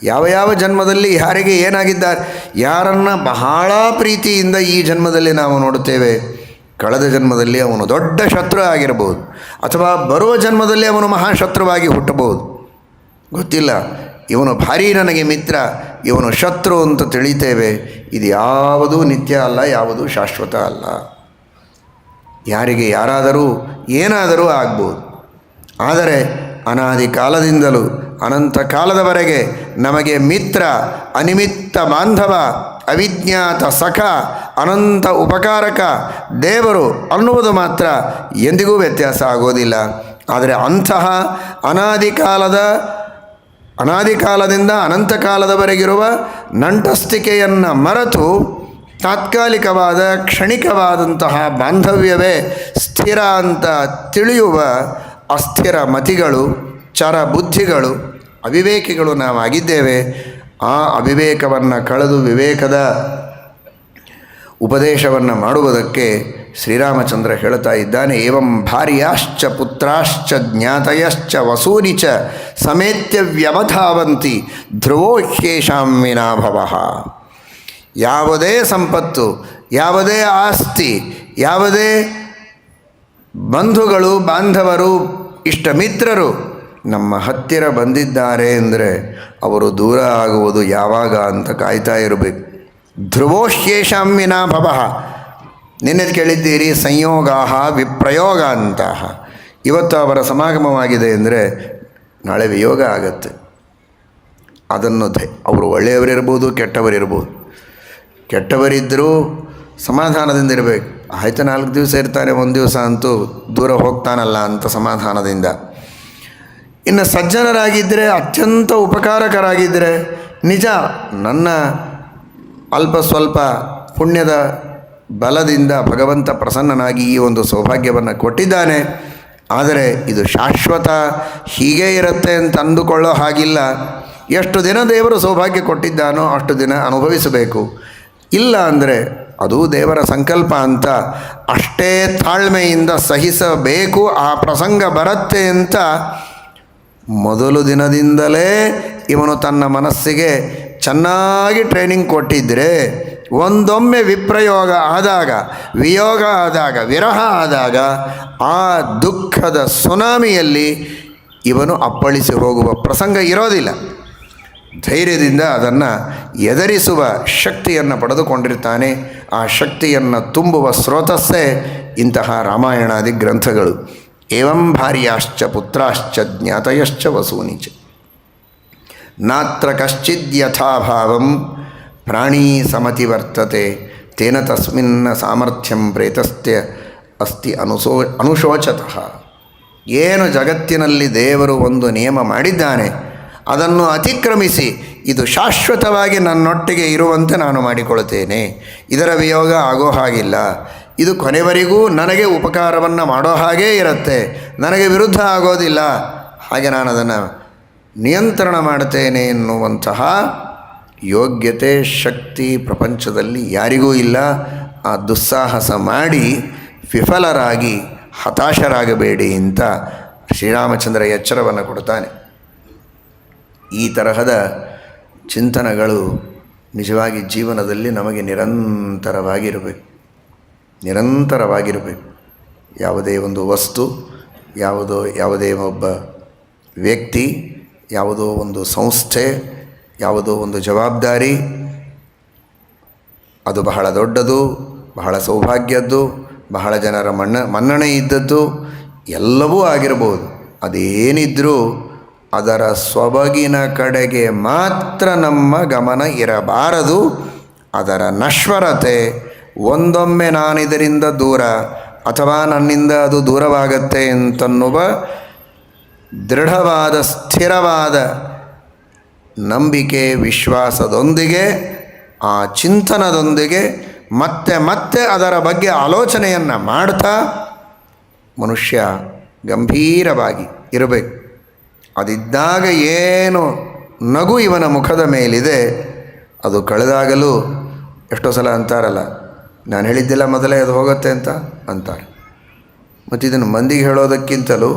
ಯಾವ ಯಾವ ಜನ್ಮದಲ್ಲಿ ಯಾರಿಗೆ ಏನಾಗಿದ್ದಾರೆ, ಯಾರನ್ನು ಬಹಳ ಪ್ರೀತಿಯಿಂದ ಈ ಜನ್ಮದಲ್ಲಿ ನಾವು ನೋಡುತ್ತೇವೆ, ಕಳೆದ ಜನ್ಮದಲ್ಲಿ ಅವನು ದೊಡ್ಡ ಶತ್ರು ಆಗಿರಬಹುದು, ಅಥವಾ ಬರುವ ಜನ್ಮದಲ್ಲಿ ಅವನು ಮಹಾಶತ್ರುವಾಗಿ ಹುಟ್ಟಬಹುದು. ಗೊತ್ತಿಲ್ಲ, ಇವನು ಭಾರೀ ನನಗೆ ಮಿತ್ರ, ಇವನು ಶತ್ರು ಅಂತ ತಿಳಿತೇವೆ. ಇದು ಯಾವುದೂ ನಿತ್ಯ ಅಲ್ಲ, ಯಾವುದೂ ಶಾಶ್ವತ ಅಲ್ಲ. ಯಾರಿಗೆ ಯಾರಾದರೂ ಏನಾದರೂ ಆಗ್ಬೋದು. ಆದರೆ ಅನಾದಿ ಕಾಲದಿಂದಲೂ ಅನಂತ ಕಾಲದವರೆಗೆ ನಮಗೆ ಮಿತ್ರ, ಅನಿಮಿತ್ತ ಬಾಂಧವ, ಅವಿಜ್ಞಾತ ಸಖ, ಅನಂತ ಉಪಕಾರಕ ದೇವರು ಅನ್ನುವುದು ಮಾತ್ರ ಎಂದಿಗೂ ವ್ಯತ್ಯಾಸ ಆಗೋದಿಲ್ಲ. ಆದರೆ ಅಂತಹ ಅನಾದಿ ಕಾಲದಿಂದ ಅನಂತ ಕಾಲದವರೆಗಿರುವ ನಂಟಸ್ತಿಕೆಯನ್ನು ಮರೆತು ತಾತ್ಕಾಲಿಕವಾದ ಕ್ಷಣಿಕವಾದಂತಹ ಬಾಂಧವ್ಯವೇ ಸ್ಥಿರ ಅಂತ ತಿಳಿಯುವ ಅಸ್ಥಿರ ಮತಿಗಳು, ಚರ ಬುದ್ಧಿಗಳು, ಅವಿವೇಕಿಗಳು ನಾವಾಗಿದ್ದೇವೆ. ಆ ಅವಿವೇಕವನ್ನು ಕಳೆದು ವಿವೇಕದ ಉಪದೇಶವನ್ನು ಮಾಡುವುದಕ್ಕೆ ಶ್ರೀರಾಮಚಂದ್ರ ಹೇಳ್ತಾ ಇದ್ದಾನೆ. ಏವಂ ಭಾರ್ಯಾಶ್ಚ ಪುತ್ರಾಶ್ಚ ಜ್ಞಾತಯಶ್ಚ ವಸೂನಿ ಚ ಸಮೇತ್ಯ ವ್ಯವಧಾವಂತಿ ಧ್ರುವೋ ಹ್ಯೇಷಾಂ ವಿನಾಭವಃ. ಯಾವುದೇ ಸಂಪತ್ತು, ಯಾವುದೇ ಆಸ್ತಿ, ಯಾವುದೇ ಬಂಧುಗಳು ಬಾಂಧವರು ಇಷ್ಟ ಮಿತ್ರರು ನಮ್ಮ ಹತ್ತಿರ ಬಂದಿದ್ದಾರೆ ಅಂದರೆ ಅವರು ದೂರ ಆಗುವುದು ಯಾವಾಗ ಅಂತ ಕಾಯ್ತಾ ಇರಬೇಕು. ಧ್ರುವೋಹ್ಯೇಷಾಂ ವಿನಾಭವಃ. ನಿನ್ನೆ ಕೇಳಿದ್ದೀರಿ ಸಂಯೋಗಾಹ ವಿಪ್ರಯೋಗ ಅಂತಹ. ಇವತ್ತು ಅವರ ಸಮಾಗಮವಾಗಿದೆ ಅಂದರೆ ನಾಳೆ ವಿಯೋಗ ಆಗತ್ತೆ. ಅದನ್ನು ಅವರು ಒಳ್ಳೆಯವರಿರ್ಬೋದು, ಕೆಟ್ಟವರಿರ್ಬೋದು. ಕೆಟ್ಟವರಿದ್ದರೂ ಸಮಾಧಾನದಿಂದ ಇರಬೇಕು. ಆಯ್ತು 4 ದಿವಸ ಇರ್ತಾನೆ, 1 ದಿವಸ ಅಂತೂ ದೂರ ಹೋಗ್ತಾನಲ್ಲ ಅಂತ ಸಮಾಧಾನದಿಂದ. ಇನ್ನು ಸಜ್ಜನರಾಗಿದ್ದರೆ, ಅತ್ಯಂತ ಉಪಕಾರಕರಾಗಿದ್ದರೆ, ನಿಜ ನನ್ನ ಅಲ್ಪ ಸ್ವಲ್ಪ ಪುಣ್ಯದ ಬಲದಿಂದ ಭಗವಂತ ಪ್ರಸನ್ನನಾಗಿ ಈ ಒಂದು ಸೌಭಾಗ್ಯವನ್ನು ಕೊಟ್ಟಿದ್ದಾನೆ. ಆದರೆ ಇದು ಶಾಶ್ವತ, ಹೀಗೇ ಇರುತ್ತೆ ಅಂತ ಅಂದುಕೊಳ್ಳೋ ಹಾಗಿಲ್ಲ. ಎಷ್ಟು ದಿನ ದೇವರು ಸೌಭಾಗ್ಯ ಕೊಟ್ಟಿದ್ದಾನೋ ಅಷ್ಟು ದಿನ ಅನುಭವಿಸಬೇಕು. ಇಲ್ಲ ಅಂದರೆ ಅದು ದೇವರ ಸಂಕಲ್ಪ ಅಂತ ಅಷ್ಟೇ ತಾಳ್ಮೆಯಿಂದ ಸಹಿಸಬೇಕು. ಆ ಪ್ರಸಂಗ ಬರುತ್ತೆ ಅಂತ ಮೊದಲು ದಿನದಿಂದಲೇ ಇವನು ತನ್ನ ಮನಸ್ಸಿಗೆ ಚೆನ್ನಾಗಿ ಟ್ರೈನಿಂಗ್ ಕೊಟ್ಟಿದ್ದರೆ ಒಂದೊಮ್ಮೆ ವಿಪ್ರಯೋಗ ಆದಾಗ, ವಿಯೋಗ ಆದಾಗ, ವಿರಹ ಆದಾಗ ಆ ದುಃಖದ ಸುನಾಮಿಯಲ್ಲಿ ಇವನು ಅಪ್ಪಳಿಸಿ ಹೋಗುವ ಪ್ರಸಂಗ ಇರೋದಿಲ್ಲ. ಧೈರ್ಯದಿಂದ ಅದನ್ನು ಎದುರಿಸುವ ಶಕ್ತಿಯನ್ನು ಪಡೆದುಕೊಂಡಿರ್ತಾನೆ. ಆ ಶಕ್ತಿಯನ್ನು ತುಂಬುವ ಸ್ರೋತಸ್ಸೇ ಇಂತಹ ರಾಮಾಯಣಾದಿ ಗ್ರಂಥಗಳು. ಏವಂ ಭಾರ್ಯಾಶ್ಚ ಪುತ್ರಾಶ್ಚ ಜ್ಞಾತಯಶ್ಚ ವಸೂನಿಚ ನಾತ್ರ ಕಶ್ಚಿದ್ಯಥಾಭಾವಂ ಪ್ರಾಣೀ ಸಮತಿ ವರ್ತತೆ ತೇನ ತಸ್ಮಿನ್ನ ಸಾಮರ್ಥ್ಯಂ ಪ್ರೇತಸ್ತ್ಯ ಅಸ್ತಿ ಅನುಶೋಚತಃ. ಏನು ಜಗತ್ತಿನಲ್ಲಿ ದೇವರು ಒಂದು ನಿಯಮ ಮಾಡಿದ್ದಾನೆ, ಅದನ್ನು ಅತಿಕ್ರಮಿಸಿ ಇದು ಶಾಶ್ವತವಾಗಿ ನನ್ನೊಟ್ಟಿಗೆ ಇರುವಂತೆ ನಾನು ಮಾಡಿಕೊಳ್ತೇನೆ, ಇದರ ವಿಯೋಗ ಆಗೋ ಹಾಗಿಲ್ಲ, ಇದು ಕೊನೆವರೆಗೂ ನನಗೆ ಉಪಕಾರವನ್ನು ಮಾಡೋ ಹಾಗೇ ಇರುತ್ತೆ, ನನಗೆ ವಿರುದ್ಧ ಆಗೋದಿಲ್ಲ, ಹಾಗೆ ನಾನು ಅದನ್ನು ನಿಯಂತ್ರಣ ಮಾಡ್ತೇನೆ ಎನ್ನುವಂತಹ ಯೋಗ್ಯತೆ ಶಕ್ತಿ ಪ್ರಪಂಚದಲ್ಲಿ ಯಾರಿಗೂ ಇಲ್ಲ. ಆ ದುಸ್ಸಾಹಸ ಮಾಡಿ ವಿಫಲರಾಗಿ ಹತಾಶರಾಗಬೇಡಿ ಅಂತ ಶ್ರೀರಾಮಚಂದ್ರ ಎಚ್ಚರವನ್ನು ಕೊಡ್ತಾನೆ. ಈ ತರಹದ ಚಿಂತನೆಗಳು ನಿಜವಾಗಿ ಜೀವನದಲ್ಲಿ ನಮಗೆ ನಿರಂತರವಾಗಿರಬೇಕು. ಯಾವುದೇ ಒಂದು ವಸ್ತು, ಯಾವುದೇ ಒಬ್ಬ ವ್ಯಕ್ತಿ, ಯಾವುದೋ ಒಂದು ಸಂಸ್ಥೆ, ಯಾವುದೋ ಒಂದು ಜವಾಬ್ದಾರಿ, ಅದು ಬಹಳ ದೊಡ್ಡದು, ಬಹಳ ಸೌಭಾಗ್ಯದ್ದು, ಬಹಳ ಜನರ ಮನ್ನಣೆ ಇದ್ದದ್ದು ಎಲ್ಲವೂ ಆಗಿರ್ಬೋದು. ಅದೇನಿದ್ರೂ ಅದರ ಸೊಬಗಿನ ಕಡೆಗೆ ಮಾತ್ರ ನಮ್ಮ ಗಮನ ಇರಬಾರದು. ಅದರ ನಶ್ವರತೆ, ಒಂದೊಮ್ಮೆ ನಾನಿದರಿಂದ ದೂರ ಅಥವಾ ನನ್ನಿಂದ ಅದು ದೂರವಾಗತ್ತೆ ಅಂತನ್ನುವ ದೃಢವಾದ ಸ್ಥಿರವಾದ ನಂಬಿಕೆ ವಿಶ್ವಾಸದೊಂದಿಗೆ, ಆ ಚಿಂತನದೊಂದಿಗೆ ಮತ್ತೆ ಮತ್ತೆ ಅದರ ಬಗ್ಗೆ ಆಲೋಚನೆಯನ್ನು ಮಾಡ್ತಾ ಮನುಷ್ಯ ಗಂಭೀರವಾಗಿ ಇರಬೇಕು. ಅದಿದ್ದಾಗ ಏನು ನಗು ಇವನ ಮುಖದ ಮೇಲಿದೆ, ಅದು ಕಳೆದಾಗಲೂ ಎಷ್ಟೋ ಸಲ ಅಂತಾರಲ್ಲ, ನಾನು ಹೇಳಿದ್ದಿಲ್ಲ ಮೊದಲೇ ಅದು ಹೋಗುತ್ತೆ ಅಂತ ಅಂತಾರೆ. ಮತ್ತು ಇದನ್ನು ಮಂದಿಗೆ ಹೇಳೋದಕ್ಕಿಂತಲೂ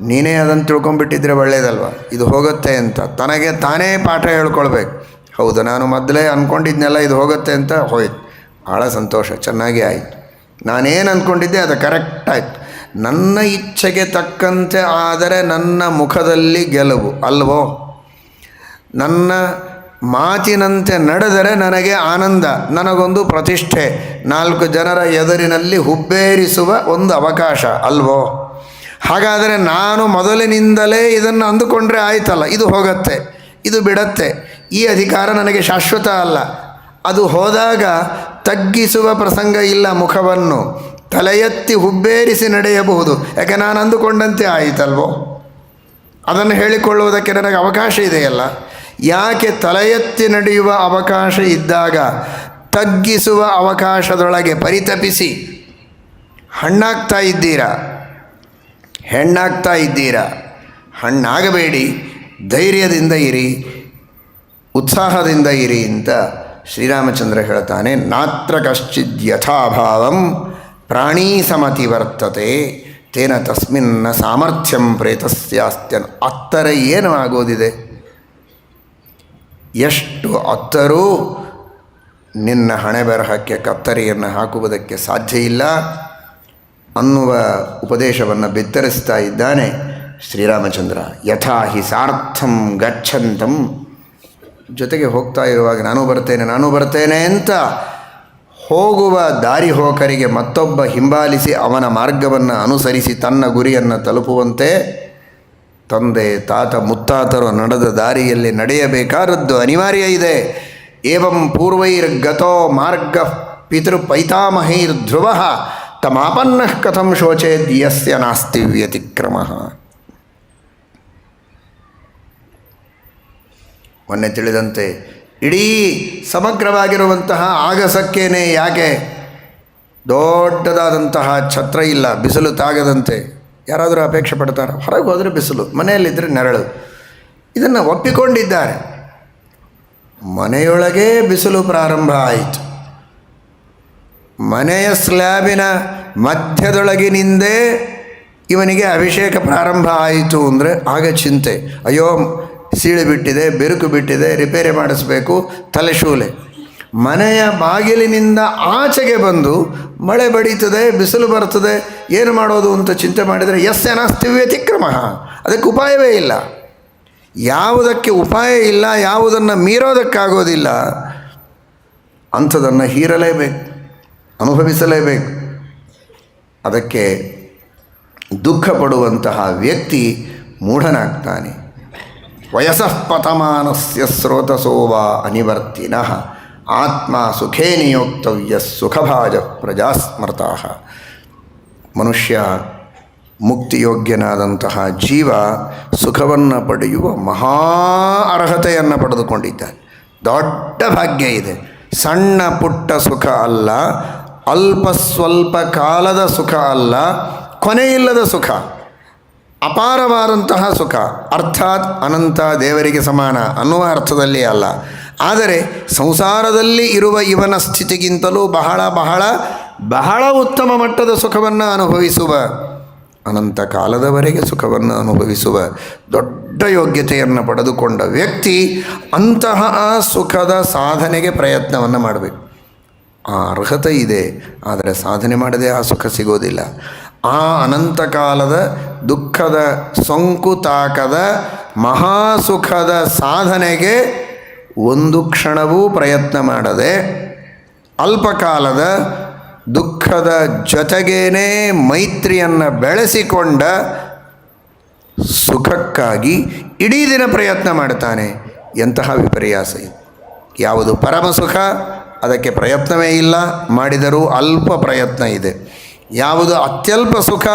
ನೀನೇ ಅದನ್ನು ತಿಳ್ಕೊಂಬಿಟ್ಟಿದ್ರೆ ಒಳ್ಳೆಯದಲ್ವ, ಇದು ಹೋಗುತ್ತೆ ಅಂತ ತನಗೆ ತಾನೇ ಪಾಠ ಹೇಳ್ಕೊಳ್ಬೇಕು. ಹೌದು, ನಾನು ಮೊದಲೇ ಅಂದ್ಕೊಂಡಿದ್ನೆಲ್ಲ ಇದು ಹೋಗುತ್ತೆ ಅಂತ ಹೋಯ್ತು, ಭಾಳ ಸಂತೋಷ, ಚೆನ್ನಾಗಿ ಆಯಿತು. ನಾನೇನು ಅಂದ್ಕೊಂಡಿದ್ದೆ ಅದು ಕರೆಕ್ಟ್ ಆಯಿತು. ನನ್ನ ಇಚ್ಛೆಗೆ ತಕ್ಕಂತೆ ಆದರೆ ನನ್ನ ಮುಖದಲ್ಲಿ ಗೆಲುವು ಅಲ್ವೋ, ನನ್ನ ಮಾತಿನಂತೆ ನಡೆದರೆ ನನಗೆ ಆನಂದ, ನನಗೊಂದು ಪ್ರತಿಷ್ಠೆ, 4 ಜನರ ಎದುರಿನಲ್ಲಿ ಹುಬ್ಬೇರಿಸುವ ಒಂದು ಅವಕಾಶ ಅಲ್ವೋ. ಹಾಗಾದರೆ ನಾನು ಮೊದಲಿನಿಂದಲೇ ಇದನ್ನು ಅಂದುಕೊಂಡ್ರೆ ಆಯ್ತಲ್ಲ, ಇದು ಹೋಗುತ್ತೆ, ಇದು ಬಿಡತ್ತೆ, ಈ ಅಧಿಕಾರ ನನಗೆ ಶಾಶ್ವತ ಅಲ್ಲ. ಅದು ಹೋದಾಗ ತಗ್ಗಿಸುವ ಪ್ರಸಂಗ ಇಲ್ಲ, ಮುಖವನ್ನು ತಲೆ ಎತ್ತಿ ಹುಬ್ಬೇರಿಸಿ ನಡೆಯಬಹುದು, ಯಾಕೆ ನಾನು ಅಂದುಕೊಂಡಂತೆ ಆಯಿತಲ್ವೋ. ಅದನ್ನು ಹೇಳಿಕೊಳ್ಳುವುದಕ್ಕೆ ನನಗೆ ಅವಕಾಶ ಇದೆಯಲ್ಲ. ಯಾಕೆ ತಲೆ ಎತ್ತಿ ನಡೆಯುವ ಅವಕಾಶ ಇದ್ದಾಗ ತಗ್ಗಿಸುವ ಅವಕಾಶದೊಳಗೆ ಪರಿತಪಿಸಿ ಹಣ್ಣಾಗ್ತಾ ಇದ್ದೀರಾ, ಹೆಣ್ಣಾಗ್ತಾ ಇದ್ದೀರಾ? ಹಣ್ಣಾಗಬೇಡಿ, ಧೈರ್ಯದಿಂದ ಇರಿ, ಉತ್ಸಾಹದಿಂದ ಇರಿ ಅಂತ ಶ್ರೀರಾಮಚಂದ್ರ ಹೇಳ್ತಾನೆ. ನಾತ್ರ ಕಶ್ಚಿದ್ ಯಥಾಭಾವಂ ಪ್ರಾಣೀ ಸಮತಿ ವರ್ತತೆ ತೇನ ತಸ್ಮಿನ್ನ ಸಾಮರ್ಥ್ಯಂ ಪ್ರೇತಸ್ಯಾಸ್ತ್ಯನ್. ಅತ್ತರ ಏನು ಆಗೋದಿದೆ, ಎಷ್ಟು ಅತ್ತರೂ ನಿನ್ನ ಹಣೆ ಬರಹಕ್ಕೆ ಕತ್ತರಿಯನ್ನು ಹಾಕುವುದಕ್ಕೆ ಸಾಧ್ಯ ಇಲ್ಲ ಅನ್ನುವ ಉಪದೇಶವನ್ನು ಬಿತ್ತರಿಸ್ತಾ ಇದ್ದಾನೆ ಶ್ರೀರಾಮಚಂದ್ರ. ಯಥಾ ಹಿ ಸಾರ್ಥಂ ಗಚ್ಚಂತಂ, ಜೊತೆಗೆ ಹೋಗ್ತಾ ಇರುವಾಗ ನಾನು ಬರ್ತೇನೆ ಅಂತ ಹೋಗುವ ದಾರಿ ಹೋಕರಿಗೆ ಮತ್ತೊಬ್ಬ ಹಿಂಬಾಲಿಸಿ ಅವನ ಮಾರ್ಗವನ್ನು ಅನುಸರಿಸಿ ತನ್ನ ಗುರಿಯನ್ನು ತಲುಪುವಂತೆ ತಂದೆ ತಾತ ಮುತ್ತಾತರು ನಡೆದ ದಾರಿಯಲ್ಲಿ ನಡೆಯಬೇಕಾದದ್ದು ಅನಿವಾರ್ಯ ಇದೆ. ಏವಂ ಪೂರ್ವೈರ್ಗತೋ ಮಾರ್ಗ ಪಿತೃಪೈತಾಮಹೈರ್ಧ್ರುವ ತಮಾಪನ್ನಃ ಕಥಂ ಶೋಚೇದ್ ಯಸ್ಯ ನಾಸ್ತಿ ವ್ಯತಿಕ್ರಮಃ. ಮೊನ್ನೆ ತಿಳಿದಂತೆ ಇಡೀ ಸಮಗ್ರವಾಗಿರುವಂತಹ ಆಗಸಕ್ಕೇನೆ ಯಾಕೆ ದೊಡ್ಡದಾದಂತಹ ಛತ್ರ ಇಲ್ಲ, ಬಿಸಿಲು ತಾಗದಂತೆ ಯಾರಾದರೂ ಅಪೇಕ್ಷೆ ಪಡ್ತಾರೆ? ಹೊರಗೆ ಹೋದರೆ ಬಿಸಿಲು, ಮನೆಯಲ್ಲಿದ್ದರೆ ನೆರಳು. ಇದನ್ನು ಒಪ್ಪಿಕೊಂಡಿದ್ದಾರೆ. ಮನೆಯೊಳಗೇ ಬಿಸಿಲು ಪ್ರಾರಂಭ ಆಯಿತು. ಮನೆಯ ಸ್ಲ್ಯಾಬಿನ ಮಧ್ಯದೊಳಗಿನಿಂದೇ ಇವನಿಗೆ ಅಭಿಷೇಕ ಪ್ರಾರಂಭ ಆಯಿತು ಅಂದರೆ ಆಗ ಚಿಂತೆ, ಅಯ್ಯೋ ಸೀಳು ಬಿಟ್ಟಿದೆ, ಬಿರುಕು ಬಿಟ್ಟಿದೆ, ರಿಪೇರಿ ಮಾಡಿಸ್ಬೇಕು, ತಲೆಶೂಲೆ. ಮನೆಯ ಬಾಗಿಲಿನಿಂದ ಆಚೆಗೆ ಬಂದು ಮಳೆ ಬಡೀತದೆ, ಬಿಸಿಲು ಬರ್ತದೆ, ಏನು ಮಾಡೋದು ಅಂತ ಚಿಂತೆ ಮಾಡಿದರೆ ಯಸ್ಯ ನಾಸ್ತಿ ವ್ಯತಿಕ್ರಮ, ಅದಕ್ಕೆ ಉಪಾಯವೇ ಇಲ್ಲ. ಯಾವುದಕ್ಕೆ ಉಪಾಯ ಇಲ್ಲ, ಯಾವುದನ್ನು ಮೀರೋದಕ್ಕಾಗೋದಿಲ್ಲ, ಅಂಥದನ್ನು ಹೀರಲೇಬೇಕು, ಅನುಭವಿಸಲೇಬೇಕು. ಅದಕ್ಕೆ ದುಃಖ ಪಡುವಂತಹ ವ್ಯಕ್ತಿ ಮೂಢನಾಗ್ತಾನೆ. ವಯಸ್ಸಃ ಪತಮಾನಸ್ಯ ಸ್ರೋತಸೋವಾ ಅನಿವರ್ತಿನಃ ಆತ್ಮ ಸುಖೇ ನಿಯೋಕ್ತವ್ಯ ಸುಖಭಾಜ ಪ್ರಜಾಸ್ಮೃತಾ. ಮನುಷ್ಯ ಮುಕ್ತಿಯೋಗ್ಯನಾದಂತಹ ಜೀವ ಸುಖವನ್ನು ಪಡೆಯುವ ಮಹಾ ಅರ್ಹತೆಯನ್ನು ಪಡೆದುಕೊಂಡಿದ್ದಾನೆ. ದೊಡ್ಡ ಭಾಗ್ಯ ಇದೆ. ಸಣ್ಣ ಪುಟ್ಟ ಸುಖ ಅಲ್ಲ, ಅಲ್ಪ ಸ್ವಲ್ಪ ಕಾಲದ ಸುಖ ಅಲ್ಲ, ಕೊನೆಯಿಲ್ಲದ ಸುಖ, ಅಪಾರವಾದಂತಹ ಸುಖ, ಅರ್ಥಾತ್ ಅನಂತ, ದೇವರಿಗೆ ಸಮಾನ ಅನ್ನುವ ಅರ್ಥದಲ್ಲಿ ಅಲ್ಲ. ಆದರೆ ಸಂಸಾರದಲ್ಲಿ ಇರುವ ಇವನ ಸ್ಥಿತಿಗಿಂತಲೂ ಬಹಳ ಬಹಳ ಬಹಳ ಉತ್ತಮ ಮಟ್ಟದ ಸುಖವನ್ನು ಅನುಭವಿಸುವ, ಅನಂತ ಕಾಲದವರೆಗೆ ಸುಖವನ್ನು ಅನುಭವಿಸುವ ದೊಡ್ಡ ಯೋಗ್ಯತೆಯನ್ನು ಪಡೆದುಕೊಂಡ ವ್ಯಕ್ತಿ ಅಂತಹ ಸುಖದ ಸಾಧನೆಗೆ ಪ್ರಯತ್ನವನ್ನು ಮಾಡಬೇಕು. ಆ ಅರ್ಹತೆ ಇದೆ, ಆದರೆ ಸಾಧನೆ ಮಾಡದೆ ಆ ಸುಖ ಸಿಗೋದಿಲ್ಲ. ಆ ಅನಂತ ಕಾಲದ ದುಃಖದ ಸೋಂಕು ತಾಕದ ಮಹಾಸುಖದ ಸಾಧನೆಗೆ ಒಂದು ಕ್ಷಣವೂ ಪ್ರಯತ್ನ ಮಾಡದೆ ಅಲ್ಪಕಾಲದ ದುಃಖದ ಜೊತೆಗೇನೇ ಮೈತ್ರಿಯನ್ನು ಬೆಳೆಸಿಕೊಂಡ ಸುಖಕ್ಕಾಗಿ ಇಡೀ ದಿನ ಪ್ರಯತ್ನ ಮಾಡ್ತಾನೆ. ಎಂತಹ ವಿಪರ್ಯಾಸ ಇದು! ಯಾವುದು ಪರಮ ಸುಖ ಅದಕ್ಕೆ ಪ್ರಯತ್ನವೇ ಇಲ್ಲ, ಮಾಡಿದರೂ ಅಲ್ಪ ಪ್ರಯತ್ನ ಇದೆ. ಯಾವುದು ಅತ್ಯಲ್ಪ ಸುಖ